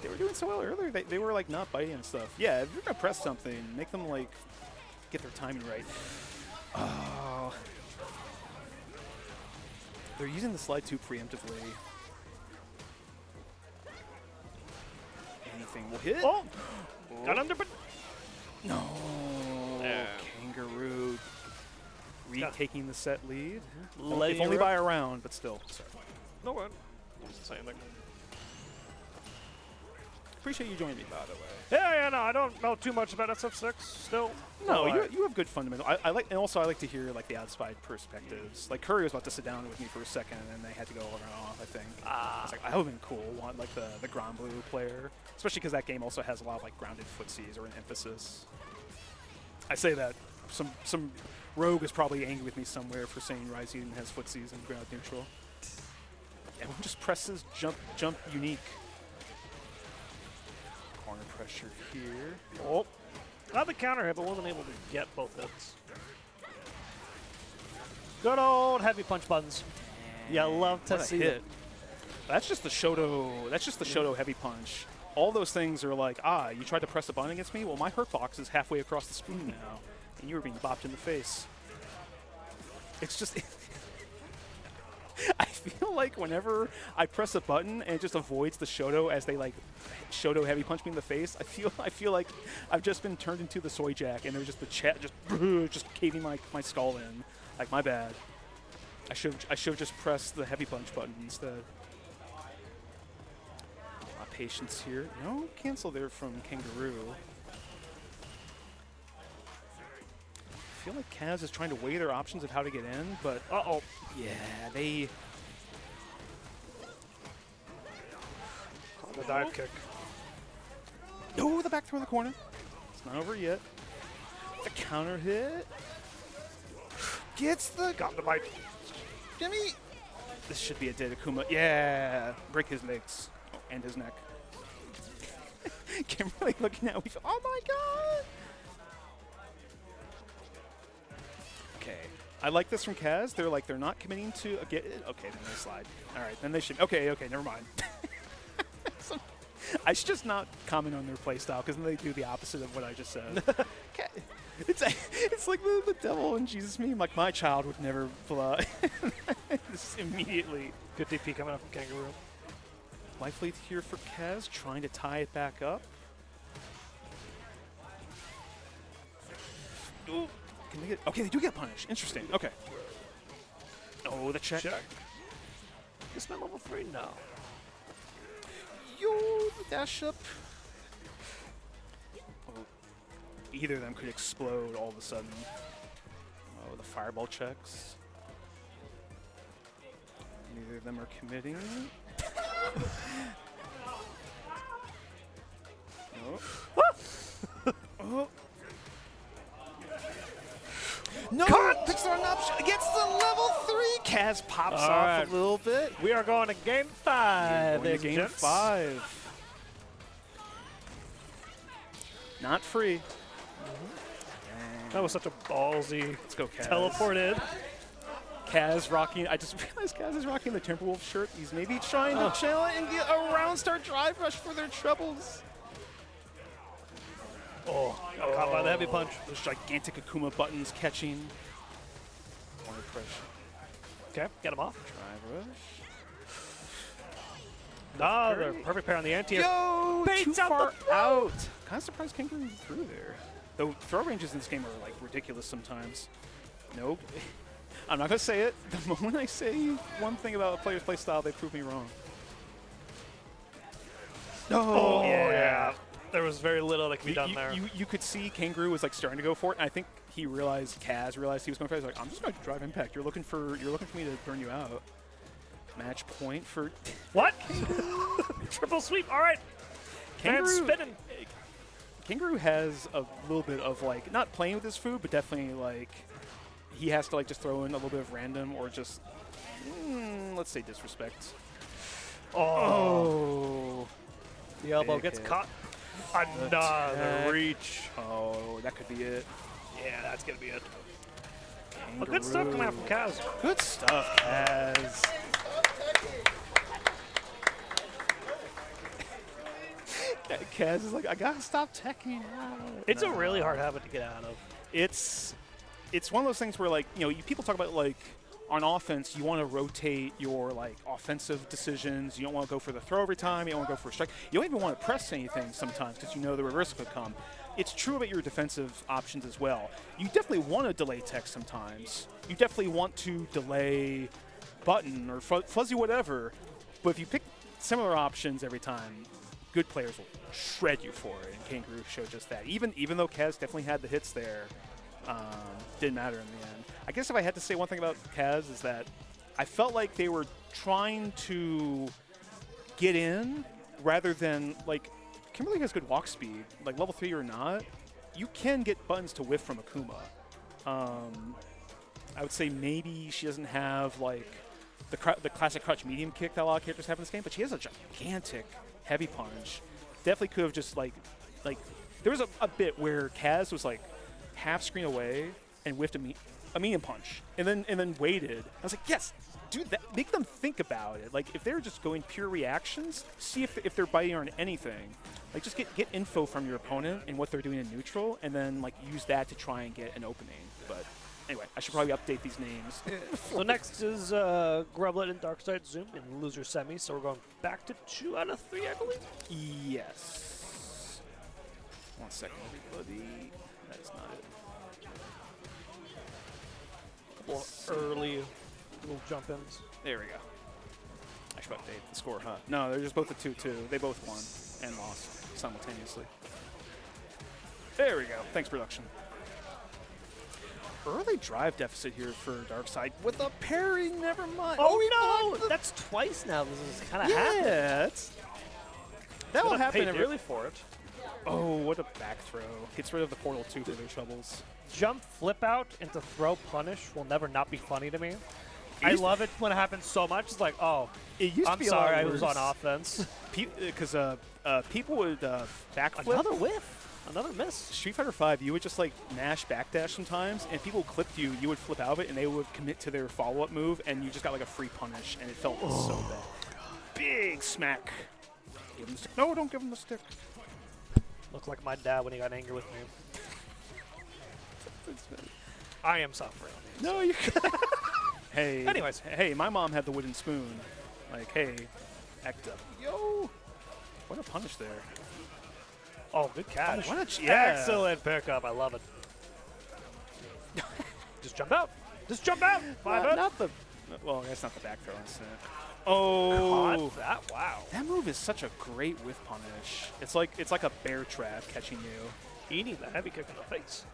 They were doing so well earlier. They were like not biting and stuff. Yeah, if you're gonna press something, make them like get their timing right. Oh. They're using the slide too preemptively. Anything will hit. Oh! Got under, but No. Yeah. Kangaroo retaking the set lead. Letting If only it by a round, but still. Sorry. no one. Just saying that. Appreciate you joining me, by the way. Yeah, no, I don't know too much about SF6 still. No, But you have good fundamental. I like, and also I like to hear like the outside perspectives. Like Curry was about to sit down with me for a second, and they had to go around off. I think. I was like, that would have been cool. Want like the Grand Blue player, especially because that game also has a lot of like grounded footsies or an emphasis. I say that some rogue is probably angry with me somewhere for saying Ryzen has footsies and ground neutral. Everyone just presses jump unique. Corner pressure here. Oh. Got the counter hit, but wasn't able to get both hits. Good old heavy punch buttons. Yeah, love to What a see hit. it. That's just the Shoto. That's just the Shoto heavy punch. All those things are like, you tried to press a button against me? Well, my hurt box is halfway across the screen now, and you were being bopped in the face. It's just... I feel like whenever I press a button and it just avoids the Shoto as they like Shoto heavy punch me in the face, I feel like I've just been turned into the soy jack and there's just the chat just caving my skull in. Like, my bad. I should have just pressed the heavy punch button instead. Patience here. No cancel there from Kangaroo. I feel like Kaz is trying to weigh their options of how to get in, but yeah, they. The dive kick. No, the back throw in the corner. It's not over yet. The counter hit. Gets the. Got the bite. Jimmy. This should be a dead Akuma. Yeah, break his legs and his neck. Kimberly looking at me. Oh my god. Okay. I like this from Kaz. They're not committing to okay, then they slide. All right, then they should. Okay, never mind. I should just not comment on their playstyle because then they do the opposite of what I just said. Okay. It's like the devil and Jesus meme. Like, my child would never fly. Just immediately. Good DP coming up from Kangaroo. Life lead here for Kaz, trying to tie it back up. Ooh. Can they get? Okay, they do get punished. Interesting. Okay. Oh, the check. Check. Is my level 3? No. Yo, the dash up. Oh, either of them could explode all of a sudden. Oh, the fireball checks. Neither of them are committing. Oh. Oh. No! Picks are an option against the level 3. Kaz pops All off right. a little bit. We are going to game 5. Going to game 5. Not free. That was such a ballsy Let's go, Kaz. teleport in. Kaz rocking. I just realized Kaz is rocking the Timberwolf shirt. He's maybe trying to chill and get a round start drive rush for their troubles. Oh, got caught by the heavy punch. Those gigantic Akuma buttons catching. Corner push. Okay, get him off. Drive rush. Nah, they're perfect pair on the anti-air. Yo! Baits Too out far the out. Kind of surprised Kangaroo through there. Though throw ranges in this game are like ridiculous sometimes. Nope. I'm not gonna say it. The moment I say one thing about a player's play style, they prove me wrong. Oh, yeah. There was very little that could be done you, there. You could see Kangaroo was like starting to go for it, and I think he realized, Kaz realized he was going for it. He's like, I'm just going to drive impact. You're looking for me to burn you out. Match point for What? Triple sweep. All right. Kangaroo. Man spinning. Kangaroo has a little bit of like not playing with his food, but definitely like he has to like just throw in a little bit of random or just let's say disrespect. Oh, The elbow Big gets hit. caught. Another Attack. reach. Oh, that could be it. Yeah, that's going to be it. Well, good stuff coming out from Kaz. Good stuff, Kaz. Kaz is like, I gotta stop teching out. It's a really hard habit to get out of. It's one of those things where like people talk about like on offense you want to rotate your like offensive decisions. You don't want to go for the throw every time. You don't want to go for a strike. You don't even want to press anything sometimes because you know the reverse could come. It's true about your defensive options as well. You definitely want to delay tech sometimes. You definitely want to delay button or fuzzy whatever. But if you pick similar options every time, good players will shred you for it. And Kangaroo showed just that. Even though Kaz definitely had the hits there, didn't matter in the end. I guess if I had to say one thing about Kaz is that I felt like they were trying to get in rather than like Kimberly has good walk speed, like level 3 or not. You can get buttons to whiff from Akuma. I would say maybe she doesn't have like the classic crouch medium kick that a lot of characters have in this game, but she has a gigantic heavy punch. Definitely could have just like there was a bit where Kaz was like half screen away and whiffed a medium punch and then waited. I was like, yes, do that. Make them think about it. Like if they're just going pure reactions, see if they're biting on anything. Like just get info from your opponent and what they're doing in neutral, and then like use that to try and get an opening. But anyway, I should probably update these names. So next is Grublet and Darkside Zoom in loser semi. So we're going back to 2 out of 3, I believe. Yes. 1 second, everybody. That is not it. Couple of early little jump ins. There we go. I should update the score, huh? No, they're just both a 2-2. They both won and lost simultaneously. There we go. Thanks, production. Early drive deficit here for Darkseid with a parry. Never mind. Oh, no! That's twice now. This is kind of happening. Yeah, that will happen. Paid dearly for it. Oh, what a back throw. Gets rid of the portal too for their troubles. Jump flip out into throw punish will never not be funny to me. I love it when it happens so much. It's like, oh, it used to I'm be sorry, I a lot was worse. on offense. Because people would backflip. Another whiff. Another miss. Street Fighter V, you would just like mash backdash sometimes, and people clipped you. You would flip out of it, and they would commit to their follow-up move, and you just got like a free punish, and it felt so bad. Big smack. Give him the stick. No, don't give him the stick. Looked like my dad when he got angry with me. I am suffering. No, you. Hey. Anyways. Hey, my mom had the wooden spoon. Like, hey, act up. Yo. What a punish there. Oh, good catch. Oh, what a yeah. Excellent pickup. I love it. Just jump out. Just jump out. Not Well, that's not the back throw incident. Oh, Caught that. Wow. that move is such a great whiff punish. It's like a bear trap catching you. Eating the heavy kick in the face.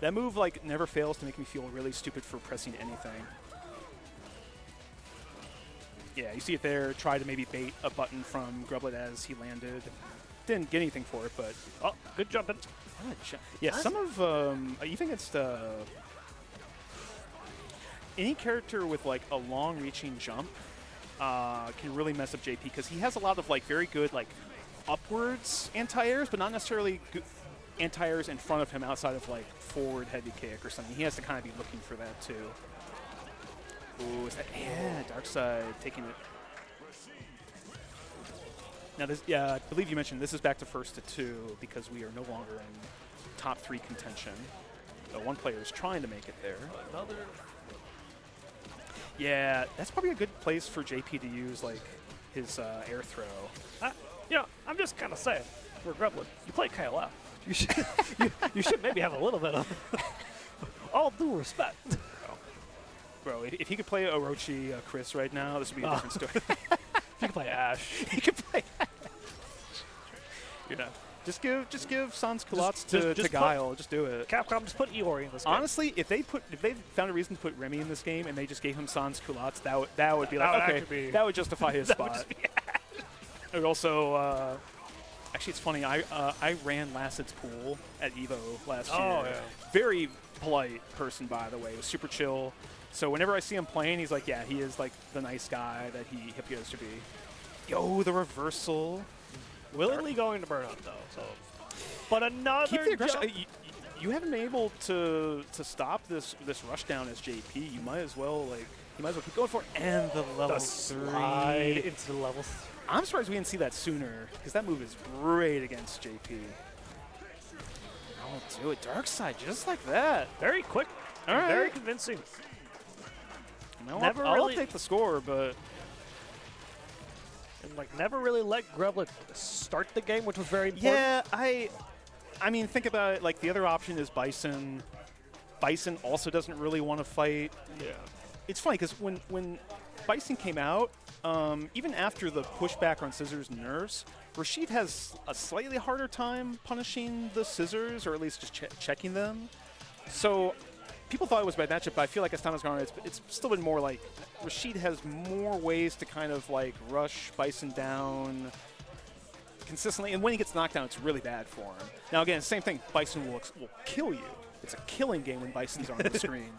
That move like never fails to make me feel really stupid for pressing anything. Yeah, you see it there. Try to maybe bait a button from Grublet as he landed. Didn't get anything for it, but Oh, good jumping. what a yeah, some of even against any character with like a long-reaching jump can really mess up JP because he has a lot of like very good like upwards anti-airs, but not necessarily good anti-airs in front of him outside of like forward heavy kick or something. He has to kind of be looking for that too. Ooh, is that Dark Side taking it. Now this, yeah, I believe you mentioned this is back to first to 2 because we are no longer in top 3 contention. One player is trying to make it there. Another. Yeah, that's probably a good place for JP to use like his air throw. I'm just kind of saying, for Grublet, you play KLF. You should, you should maybe have a little bit of all due respect. Bro, if he could play Orochi Chris right now, this would be a different story. You can play Ash. He could play. You know, just give Sans Culottes to Guile. Just do it. Capcom, just put Iori in this game. Honestly, if they found a reason to put Remy in this game and they just gave him Sans Culottes, that would be That like would okay, actually be- that would justify his That would spot. just be It would also. Actually, it's funny. I ran Lassid's pool at Evo last year. Oh, yeah. Very polite person, by the way. He was super chill. So whenever I see him playing, he's like, yeah, he is like the nice guy that he appears to be. Yo, the reversal. Willingly going to burnout though. So, but another. Keep the aggression. jump- You haven't been able to stop this rush down as JP. You might as well keep going for it. And the level the 3. slide into the level 3. I'm surprised we didn't see that sooner because that move is great against JP. I'll do it. Dark Side, just like that. Very quick. All right. Very convincing. You know, Never I'll really- update the score, but And like never really let Grublet start the game, which was very important. yeah, I mean, think about it. Like the other option is Bison. Bison also doesn't really want to fight. Yeah. It's funny because when Bison came out, even after the pushback on Scissors and Nerves, Rashid has a slightly harder time punishing the Scissors, or at least just checking them. So people thought it was a bad matchup, but I feel like as time has gone on, it's still been more like Rashid has more ways to kind of like rush Bison down consistently, and when he gets knocked down, it's really bad for him. Now again, same thing, Bison will kill you. It's a killing game when Bison's on the screen.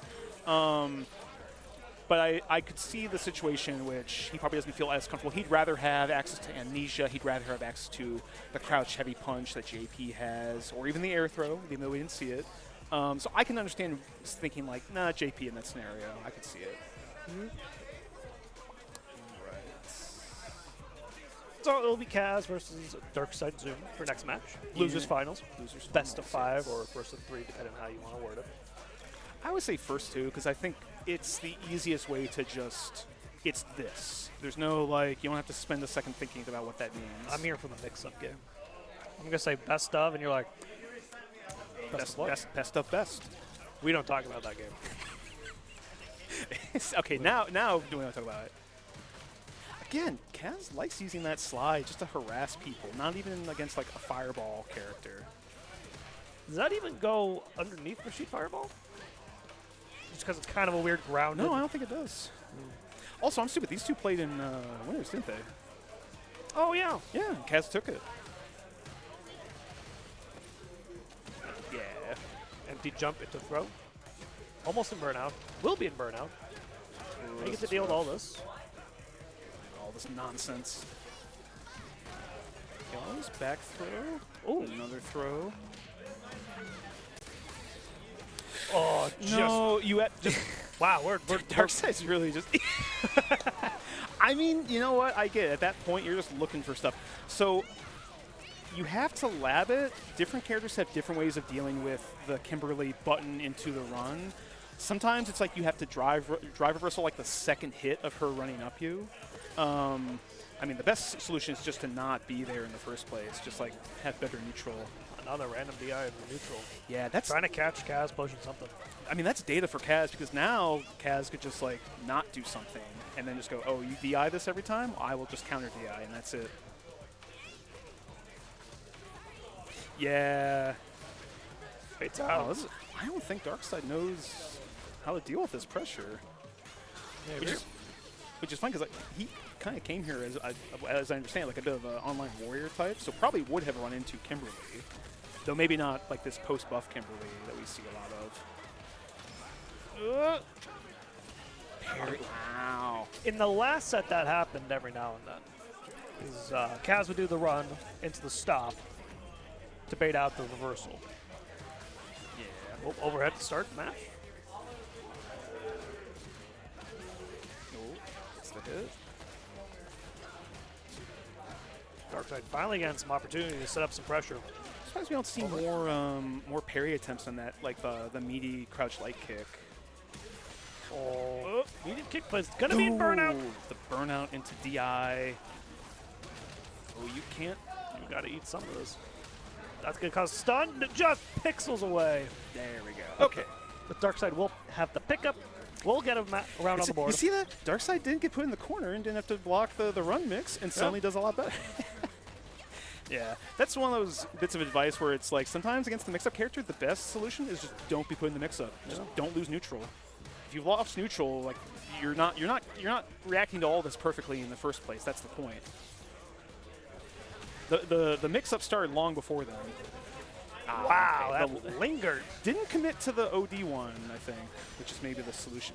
But I could see the situation in which he probably doesn't feel as comfortable. He'd rather have access to Amnesia. He'd rather have access to the crouch heavy punch that JP has, or even the air throw, even though we didn't see it. So I can understand thinking like, nah, JP in that scenario. I could see it. So it'll be Kaz versus Darkside Zoom for next match. Losers finals. Losers Best of finals, 5 or yes. first of 3, depending on how you want to word it. I would say first 2 because I think it's the easiest way to just. It's this. There's no like you don't have to spend a second thinking about what that means. I'm here for the mix-up game. I'm gonna say best of, and you're like, best of what? Best of best. We don't talk about that game. Okay, now do we want to talk about it? Again, Kaz likes using that slide just to harass people, not even against like a fireball character. Does that even go underneath Rashid Fireball? Just because it's kind of a weird grounded. No, I don't think it does. Also, I'm stupid. These two played in winners, didn't they? Oh yeah. Yeah, Kaz took it. Yeah. Empty jump into throw. Almost in burnout. Will be in burnout. How you get to deal with all this? All this nonsense. Goes back throw. Oh, Another throw. oh, No, you just wow. We're Darkside's really just. I mean, you know what? I get it. At that point, you're just looking for stuff. So you have to lab it. Different characters have different ways of dealing with the Kimberly button into the run. Sometimes it's like you have to drive reversal like the second hit of her running up you. I mean, the best solution is just to not be there in the first place. Just like have better neutral. Another random DI in the neutral. Yeah, that's. Trying to catch Kaz pushing something. I mean, that's data for Kaz because now Kaz could just like not do something and then just go, oh, you DI this every time? I will just counter DI, and that's it. Yeah. It's out. Oh, I don't think Darkseid knows how to deal with this pressure. Yeah, Which is fine because like, he kind of came here as I understand, like a bit of an online warrior type, so probably would have run into Kimberly, though maybe not like this post-buff Kimberly that we see a lot of. Parry. Wow. In the last set, that happened every now and then. Is Kaz would do the run into the stop to bait out the reversal. Yeah. Oh, overhead to start match. Oh, that's the hit. Darkseid finally getting some opportunity to set up some pressure. Surprised we don't see more parry attempts on that, like the meaty crouch light kick. Oh, medium kick, but it's gonna be a burnout. The burnout into DI. Oh, you can't. You gotta eat some of this. That's gonna cause stun, just pixels away. There we go. Okay. But Darkseid will have the pickup. We'll get him around on the board. You see that? Darkseid didn't get put in the corner and didn't have to block the run mix, and suddenly does a lot better. Yeah, that's one of those bits of advice where it's like sometimes against the mix-up character, the best solution is just don't be put in the mix-up. Just don't lose neutral. If you've lost neutral, like you're not reacting to all this perfectly in the first place. That's the point. The mix-up started long before then. Wow, Okay. that lingered. Didn't commit to the OD one, I think, which is maybe the solution.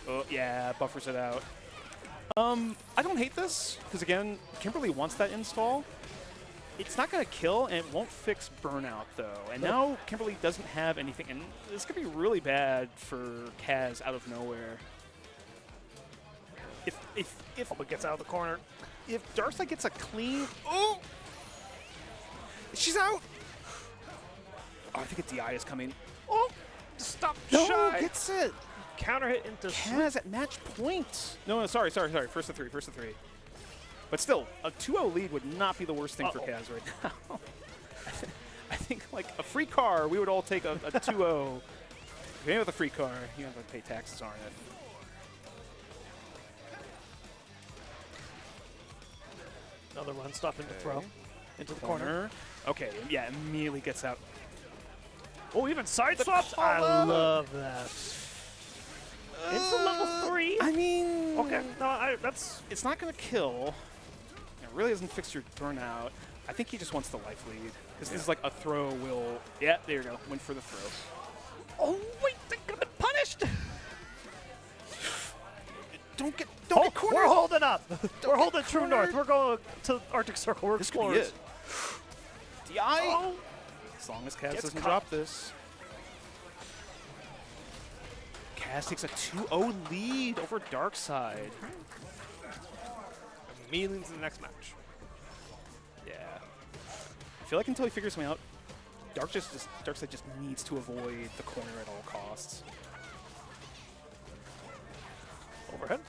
Oh, yeah, buffers it out. I don't hate this, because again, Kimberly wants that install. It's not going to kill, and it won't fix burnout, though. And now Kimberly doesn't have anything, and this could be really bad for Kaz out of nowhere. If it gets out of the corner. If Darkseid gets a clean... Oh! She's out! Oh, I think a DI is coming. Oh! Stop No, shy. gets it! Counter hit into Kaz at match point. No, sorry. First of three. But still, a 2-0 lead would not be the worst thing for Kaz right now. I think like a free car, we would all take a 2-0. Maybe with a free car, you have to pay taxes on it. Another run stop into throw. Into the corner. Okay, yeah, immediately gets out. Oh, even side swaps? I love that. Into level 3. I mean... Okay, no, that's... It's not going to kill. It really doesn't fix your burnout. I think he just wants the life lead. Because this is like a throw will... Yeah, there you go. Went for the throw. Oh, wait, they could have been punished! Don't get We're cornered! holding up. We're holding True cornered. North. We're going to Arctic Circle. We're This could be explorers. it. DI! Oh. As long as Kaz Gets doesn't caught. drop this. Kaz takes a 2-0 lead over Darkseid. Immediately into the next match. Yeah. I feel like until he figures something out, Darkseid just needs to avoid the corner at all costs. Overhead.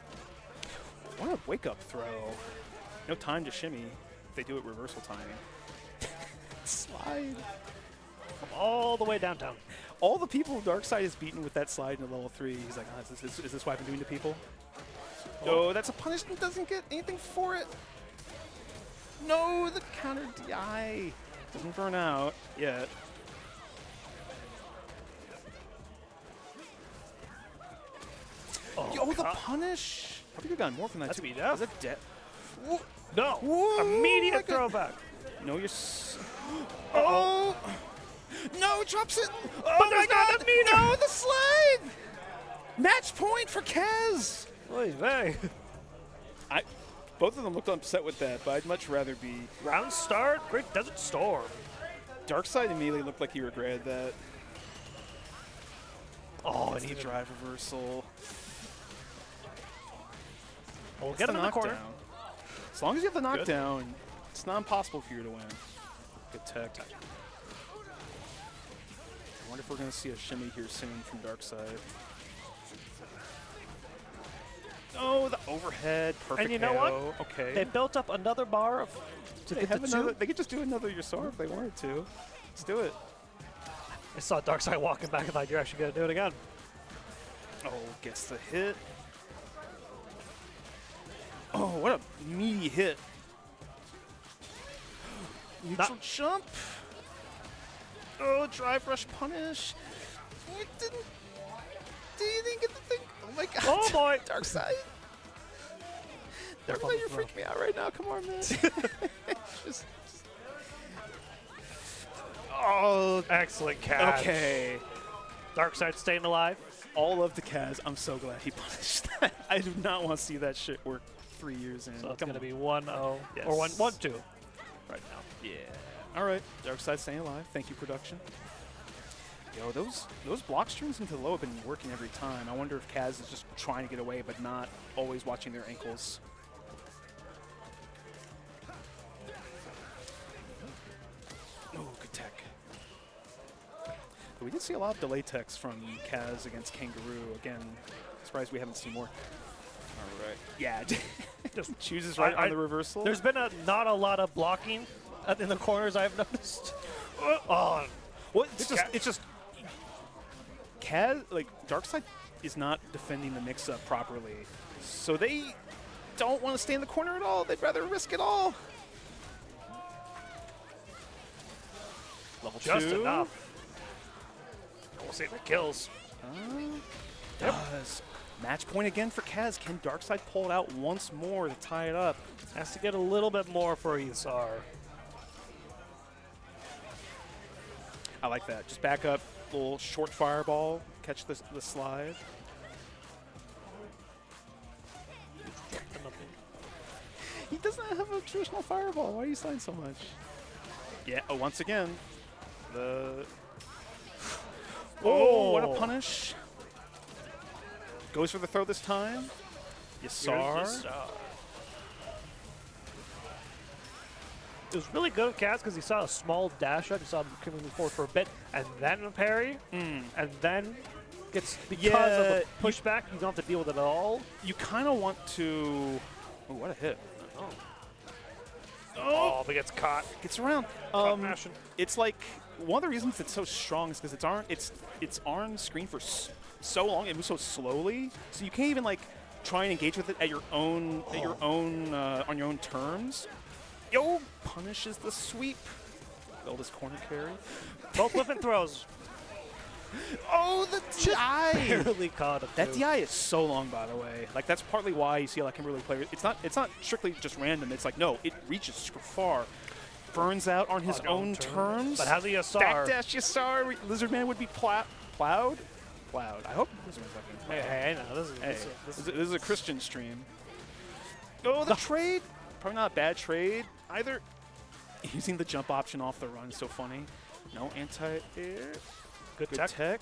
What a wake-up throw. No time to shimmy if they do it reversal timing. Slide. From all the way downtown. All the people Darkseid has beaten with that slide into level 3, he's like, oh, is this what I've been doing to people? Oh, that's a punishment, doesn't get anything for it. No, the counter DI doesn't burn out yet. Oh, The punish. I think we got more from that That's too. me death. Is it death? No. Whoa, Immediate my God. throwback. No, you're. Oh! No, drops it. Oh But my there's not God! a meter. No, the slide. Match point for Kaz. Oy vey. Both of them looked upset with that, but I'd much rather be. Round start. Great Desert Storm. Darkseid immediately looked like he regretted that. Oh, That's and the even drive reversal. we'll That's get him in the corner. knockdown. As long as you have the knockdown, it's not impossible for you to win. Good tech. I wonder if we're going to see a shimmy here soon from Darkseid. Oh, the overhead. Perfect. And you know what? AO. Okay. They built up another bar of to They get have to another. 2. They could just do another Yasar if they wanted to. Let's do it. I saw Darkseid walking back. I thought you're actually going to do it again. Oh, gets the hit. Oh, what a meaty hit. Neutral jump. Oh, drive rush punish. You didn't get the thing. Oh my god. Oh boy. Darkseid. Darkseid, you're freaking me out right now. Come on, man. Just- Oh, Excellent catch. okay. Darkseid staying alive. All of the Kaz. I'm so glad he punished that. I do not want to see that shit work 3 years in. So it's Come going to on. be 1-0 Yes. or 1-2 right now. Yeah. All right. Darkseid staying alive. Thank you, production. Yo, those block strings into the low have been working every time. I wonder if Kaz is just trying to get away, but not always watching their ankles. Oh, good tech. But we did see a lot of delay techs from Kaz against Kangaroo. Again, surprised we haven't seen more. All right. Yeah. Just chooses right on the reversal. There's been not a lot of blocking in the corners I've noticed. Oh, Well, it's just Kaz, like Darkseid is not defending the mix-up properly, so they don't want to stay in the corner at all. They'd rather risk it all. Level just 2. enough. We'll see if it kills. Does. Match point again for Kaz. Can Darkseid pull it out once more to tie it up? Has to get a little bit more for Isar. I like that. Just back up, little short fireball, catch the slide. He doesn't have a traditional fireball. Why are you sliding so much? Yeah, oh, once again, the... Oh, what a punish. Goes for the throw this time. Yasar. It was really good of Kaz because he saw a small dash up. He saw him coming forward for a bit, and then a parry, and then gets because of the pushback. You don't have to deal with it at all. You kind of want to... Oh, what a hit. Oh, but gets caught. Gets around. Mashing. It's like one of the reasons it's so strong is because it's on screen for so long. It moves so slowly, so you can't even like try and engage with it at your own on your own terms. Yo, punishes the sweep. Build his corner carry. Both whiffing throws. Oh, the DI! Barely caught him. That too. DI is so long, by the way. Like that's partly why you see like Kimberly players. It's not strictly just random. It's like no, it reaches super far. Burns out on his own terms. But how's the Yasar? Backdash Yasar. Lizardman would be plowed. Plowed. I hope Lizardman's not getting plowed. Hey, I know. This is a Christian stream. Oh, the trade. Probably not a bad trade either. Using the jump option off the run is so funny. No anti-air. Good Good tech.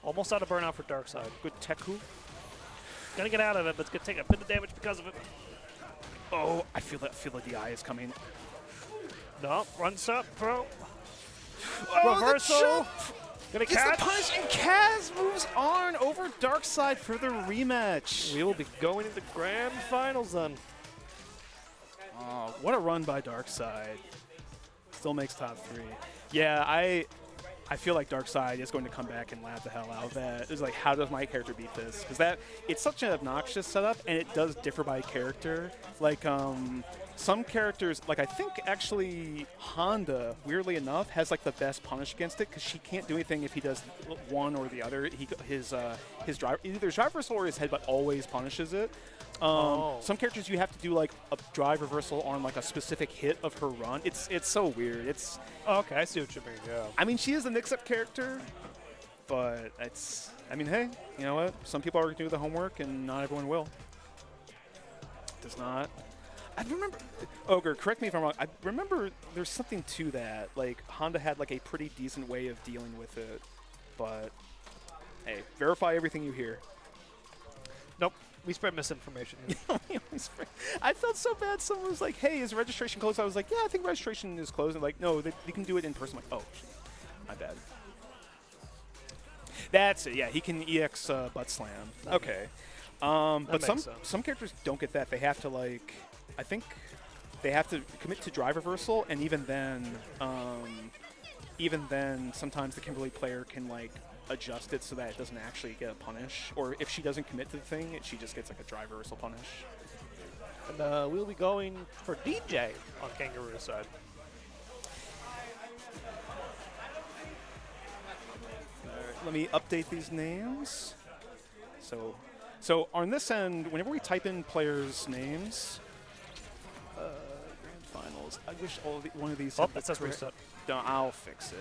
Almost out of burnout for Darkseid. Good tech-hoo. Gonna get out of it, but it's gonna take a bit of damage because of it. Oh, I feel the DI is coming. No, runs up, bro. Oh, Reversal. the jump! Gonna Gets catch. the punish, and Kaz moves on over Darkseid for the rematch. We will be going into grand finals then. Oh, what a run by Darkseid. Still makes top 3. Yeah, I feel like Darkseid is going to come back and laugh the hell out of that. It's like, how does my character beat this? Because it's such an obnoxious setup, and it does differ by character. Like, some characters, like I think actually Honda, weirdly enough, has like the best punish against it because she can't do anything if he does one or the other. His drive, either his drive reversal or his headbutt always punishes it. Some characters you have to do like a drive reversal on like a specific hit of her run. It's so weird. It's Okay, I see what you mean. Yeah. I mean, she is a mix-up character, but I mean, hey, you know what? Some people are going to do the homework, and not everyone will. Does not. I remember, Ogre, correct me if I'm wrong. I remember there's something to that. Like, Honda had like a pretty decent way of dealing with it, but hey, verify everything you hear. Nope. We spread misinformation. I felt so bad. Someone was like, hey, is registration closed? I was like, yeah, I think registration is closed. And like, no, you can do it in person. I'm like, oh, shit. My bad. That's it. Yeah, he can EX butt slam. Okay. But some characters don't get that. They have to like, I think they have to commit to drive reversal, and even then, even then, sometimes the Kimberly player can like adjust it so that it doesn't actually get a punish, or if she doesn't commit to the thing, she just gets like a drive reversal punish. And we'll be going for DJ on Kangaroo's side. Let me update these names. So on this end, whenever we type in players' names, Grand Finals. I wish one of these. Oh, had that the says correct- reset. No, I'll fix it.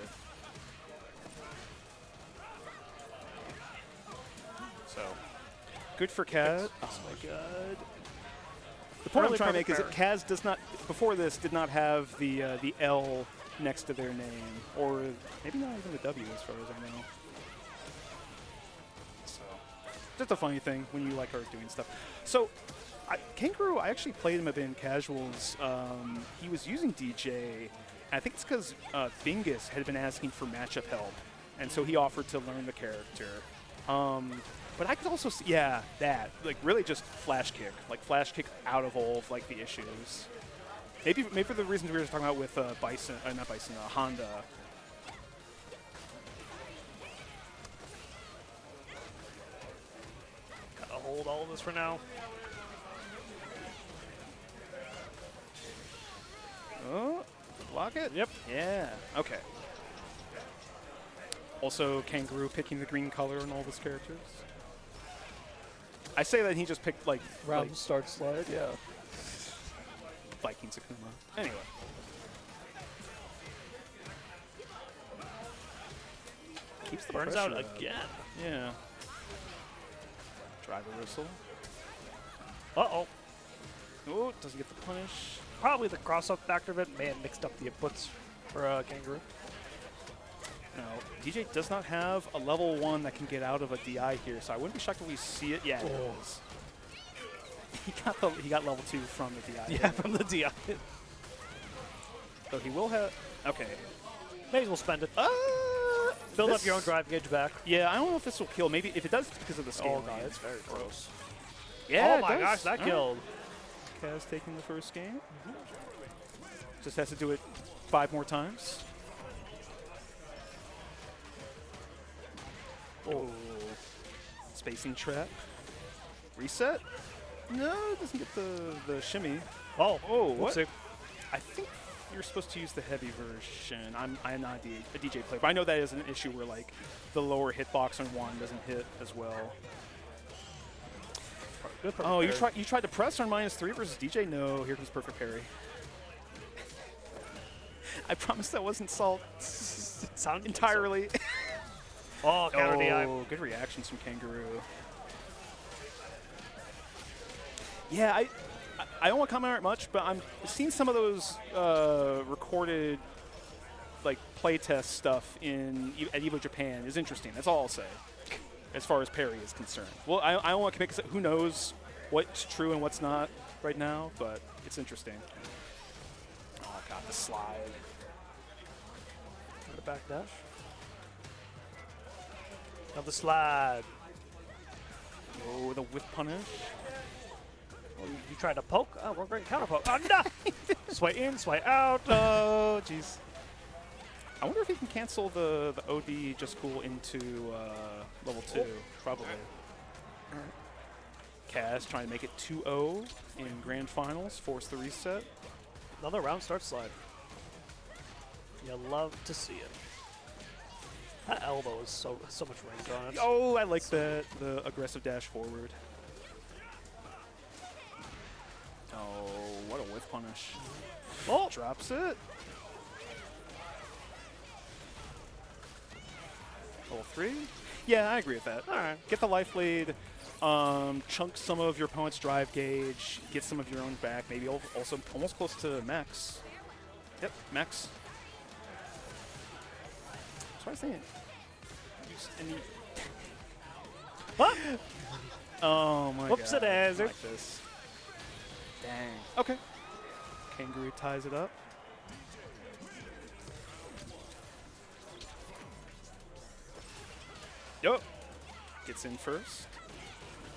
So, good for Kaz. Oh my god. The point I'm Early trying to make is that perfect Kaz does not, before this, did not have the L next to their name, or maybe not even the W as far as I know. So, just a funny thing when you like are doing stuff. So, Kangaroo, I actually played him a bit in casuals. He was using DJ. I think it's because Bingus had been asking for matchup help, and so he offered to learn the character. But I could also see, yeah, that, like, really just flash kick out of all of, like, the issues. Maybe for the reasons we were talking about with Honda. Gotta hold all of this for now. Oh, block it? Yep. Yeah, okay. Also, Kangaroo picking the green color in all of his characters. I say that he just picked, like, Round start slide, yeah. Viking Sakuma. Anyway. Keeps the Burns pressure out up. again. Yeah. Driver whistle. Uh-oh. Oh, doesn't get the punish. Probably the cross-up factor of it may have mixed up the inputs for Kangaroo. No, DJ does not have a level 1 that can get out of a DI here, so I wouldn't be shocked if we see it. Yeah, it is. He got level 2 from the DI. Yeah, from the DI. So he will have. Okay. May as well spend it. Build up your own drive gauge back. Yeah, I don't know if this will kill. Maybe if it does, it's because of the scale. Oh god, it's very close. Yeah, oh my gosh, that killed. Kaz taking the first game. Just has to do it 5 more times. Oh. Spacing trap. Reset? No, it doesn't get the shimmy. Oh, What? whoopsie. I think you're supposed to use the heavy version. I'm not a DJ player, but I know that is an issue where like the lower hitbox on 1 doesn't hit as well. Good Oh, you tried to press on -3 versus DJ? No, here comes perfect parry. I promise that wasn't salt Sound entirely. Oh, counter DI. Oh, good reactions from Kangaroo. Yeah, I don't want to comment on it much, but I'm seeing some of those recorded like playtest stuff at EVO Japan is interesting. That's all I'll say, as far as parry is concerned. Well, I don't want to commit because who knows what's true and what's not right now, but it's interesting. Oh god, the slide. The back dash. Now the slide. Oh, the whip punish. Oh, you tried to poke? Oh, we're going to counter poke. Oh, no! Sway in, sway out. Oh, jeez. I wonder if he can cancel the OD just cool into level 2. Probably. Kaz trying to make it 2-0 in Grand Finals. Force the reset. Another round start slide. You love to see it. That elbow is so much range on it. Oh, I like that. The aggressive dash forward. Oh, what a whiff punish. Oh! Drops it. Level 3? Yeah, I agree with that. All right. Get the life lead. Chunk some of your opponent's drive gauge. Get some of your own back. Maybe also almost close to max. Yep, max. That's what I was saying. What? Oh my Whoops, god. it is. Like this. Dang. Okay. Kangaroo ties it up. Yup. Gets in first.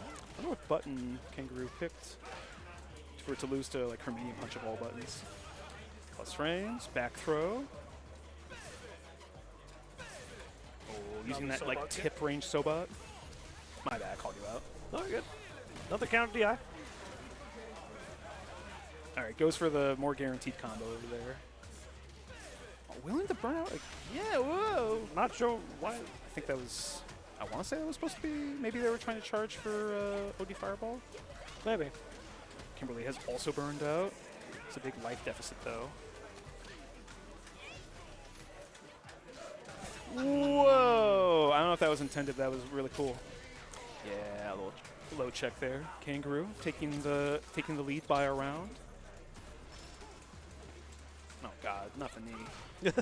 I wonder what button Kangaroo picked for it to lose to like her medium punch of all buttons. Plus frames, back throw. using that Soba, like okay. tip range Soba. My bad, I called you out. Oh, good. Another counter DI. All right, goes for the more guaranteed combo over there. Oh, willing to burn out? Like, yeah, whoa. Not sure why. I think that was, I want to say that was supposed to be, maybe they were trying to charge for OD Fireball. Maybe. Kimberly has also burned out. It's a big life deficit, though. Whoa! I don't know if that was intended. That was really cool. Yeah, a little low check there. Kangaroo taking the lead by a round. Oh God, not the knee.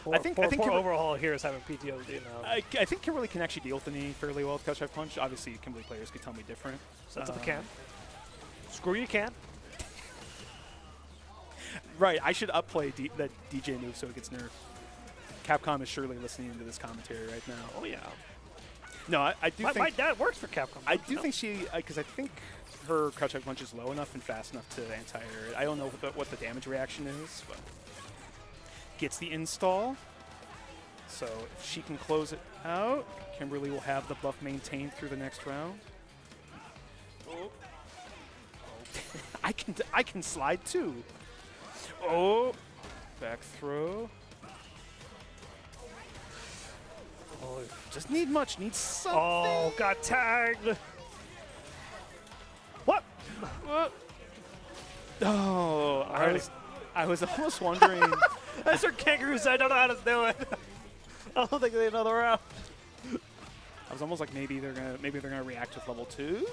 I think poor Kimberly, overhaul here is having PTSD now. I think Kimberly can actually deal with the knee fairly well with Couch High Punch. Obviously, Kimberly players could tell me different. That's what they can. Screw you can. Right, I should upplay that DJ move so it gets nerfed. Capcom is surely listening to this commentary right now. Oh yeah. No, I do think My dad works for Capcom. I do think she, because I think her Crouch High Punch is low enough and fast enough to anti-air it. I don't know what the damage reaction is, but gets the install. So if she can close it out, Kimberly will have the buff maintained through the next round. Oh. I can slide too. Oh, back throw. Oh, Just need much. Need something. oh, got tagged. What? Oh, Alrighty. I was almost wondering. That's her kangaroos. I don't know how to do it. I don't think they need another round. I was almost like maybe they're gonna react with level 2.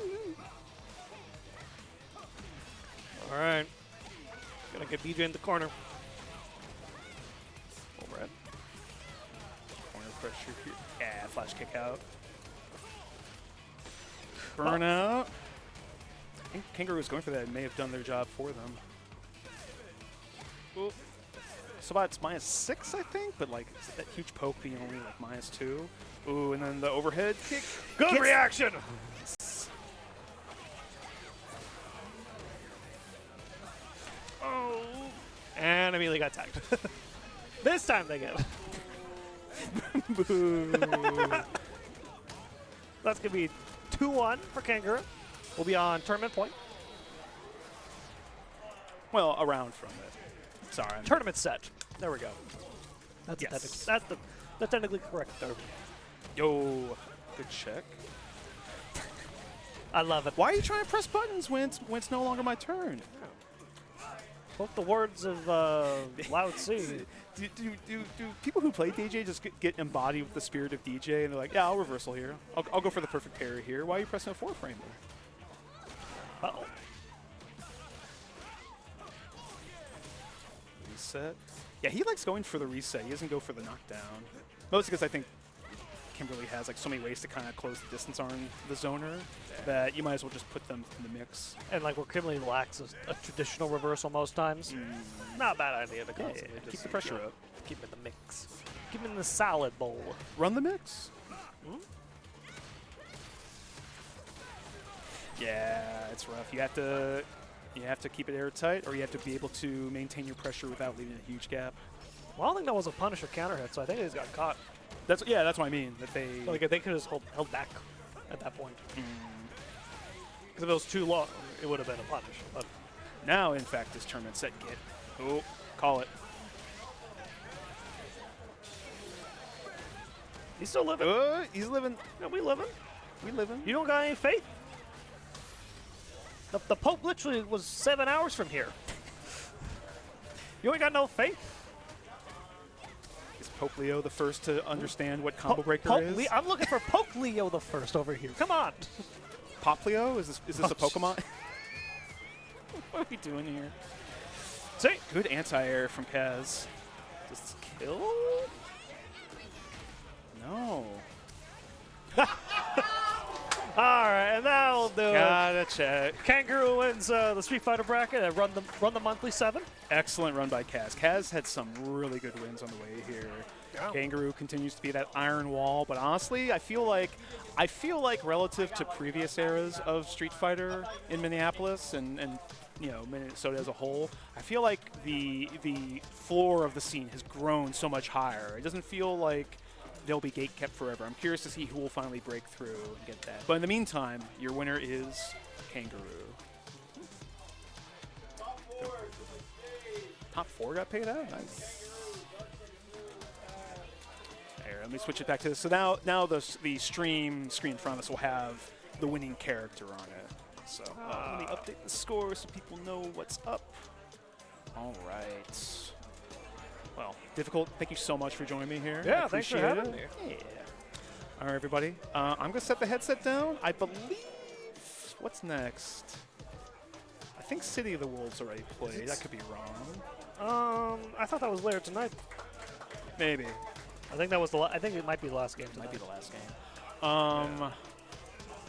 All right. Gonna get DJ in the corner. Overhead. Corner pressure here. Yeah, flash kick out. Burnout. I think Kangaroo was going for that and may have done their job for them. Ooh. Sabat's -6, I think, but like that huge poke being only like -2. Ooh, and then the overhead kick. Good Gets- reaction. Oh. And immediately got tagged. This time they get it. Boo. That's going to be 2-1 for Kangaroo. We'll be on tournament point. Well, around from it. Sorry. Tournament set. There we go. That's Yes. the technically correct term. Yo, good check. I love it. Why are you trying to press buttons when it's no longer my turn? Quote the words of Lao Tzu. Do people who play DJ just get embodied with the spirit of DJ and they're like, yeah, I'll reversal here. I'll go for the perfect parry here. Why are you pressing a 4-frame there? Uh-oh. Reset. Yeah, he likes going for the reset. He doesn't go for the knockdown. Mostly because I think Kimberly has like so many ways to kind of close the distance on the zoner that you might as well just put them in the mix. And like where Kimberly lacks a traditional reversal most times, not a bad idea to constantly keep just the pressure up. Keep him in the mix. Keep him in the salad bowl. Run the mix. Yeah, it's rough. You have to keep it airtight, or you have to be able to maintain your pressure without leaving a huge gap. Well, I don't think that was a punish or counter hit, so I think they just got caught. That's what I mean. That they Like they could have just held back at that point. Because if it was too long, it would have been a punish. But now, in fact, this tournament set get. Oh, call it. he's still living. He's living. Yeah, we living. We living. You don't got any faith? The Pope literally was 7 hours from here. You ain't got no faith? Is Pope Leo the first to understand what combo breaker Pope is? I'm looking for Pope Leo the first over here. Come on. Pop Leo? Is this a Pokemon? What are we doing here? See? Good anti-air from Kaz. Does this kill? No. All right, and that'll do it. Gotta check. Kangaroo wins the Street Fighter bracket and run the monthly 7. Excellent run by Kaz. Kaz had some really good wins on the way here. Yeah. Kangaroo continues to be that iron wall, but honestly, I feel like relative to previous eras of Street Fighter in Minneapolis and Minnesota as a whole, I feel like the floor of the scene has grown so much higher. It doesn't feel like they'll be gate kept forever. I'm curious to see who will finally break through and get that. But in the meantime, your winner is Kangaroo. Top 4 got paid out. Nice. Here, let me switch it back to this. So now the stream screen in front of us will have the winning character on it. So let me update the score so people know what's up. All right. Well, difficult. Thank you so much for joining me here. Yeah, I thanks for appreciate having it. me. Yeah. All right, everybody. I'm going to set the headset down. I believe. What's next? I think City of the Wolves already played. I could be wrong. I thought that was later tonight. Maybe. I think that was I think it might be the last game tonight. Might be the last game.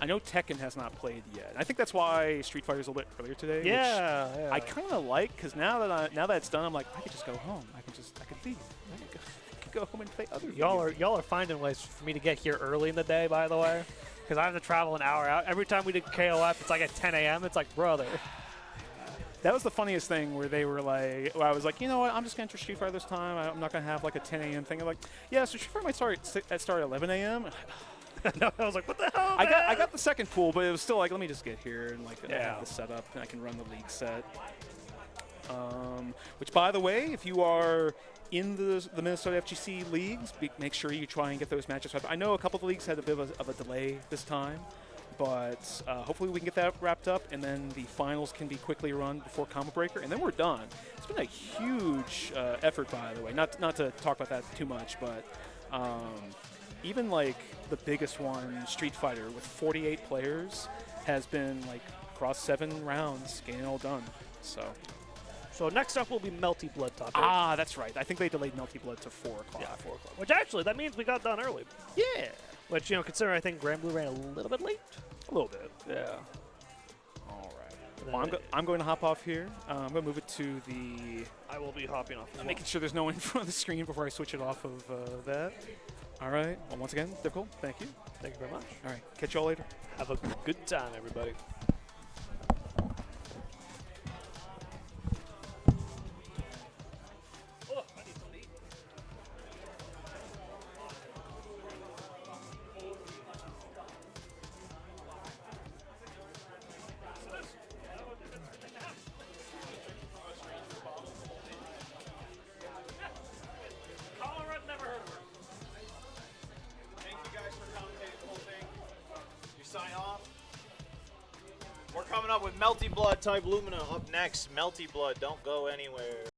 I know Tekken has not played yet. I think that's why Street Fighter's a little bit earlier today. Yeah, which I kind of like, because now that it's done, I'm like, I could just go home. I could leave. I could go home and play other. Y'all are finding ways for me to get here early in the day, by the way, because I have to travel an hour out. Every time we did KOF, it's like at 10 a.m. It's like, brother. That was the funniest thing where they were like, I was like, you know what, I'm just going to enter Street Fighter this time. I'm not going to have like a 10 a.m. thing. I'm like, yeah, so Street Fighter might start at 11 a.m. No, I was like, what the hell, I got the second pool, but it was still like, let me just get here and like Yeah. have the setup, and I can run the league set. Which, by the way, if you are in the Minnesota FGC leagues, make sure you try and get those matches. I know a couple of the leagues had a bit of a delay this time, but hopefully we can get that wrapped up, and then the finals can be quickly run before Combo Breaker, and then we're done. It's been a huge effort, by the way. Not to talk about that too much, but even like the biggest one, Street Fighter, with 48 players, has been like across 7 rounds, getting it all done. So next up will be Melty Blood Top 8. Ah, that's right. I think they delayed Melty Blood to 4 o'clock. Yeah, 4 o'clock. Which actually, that means we got done early. Yeah. Which, considering I think Grand Blue ran a little bit late. A little bit. Yeah. All right. Well, I'm going to hop off here. I'm going to move it to the... I will be hopping off. I'm making sure there's no one in front of the screen before I switch it off of that. All right. Well, once again, difficult. Thank you. Thank you very much. All right. Catch y'all later. Have a good time, everybody. Thank you guys for commentating the whole thing. You sign off. We're coming up with Melty Blood type Lumina up next. Melty Blood, don't go anywhere.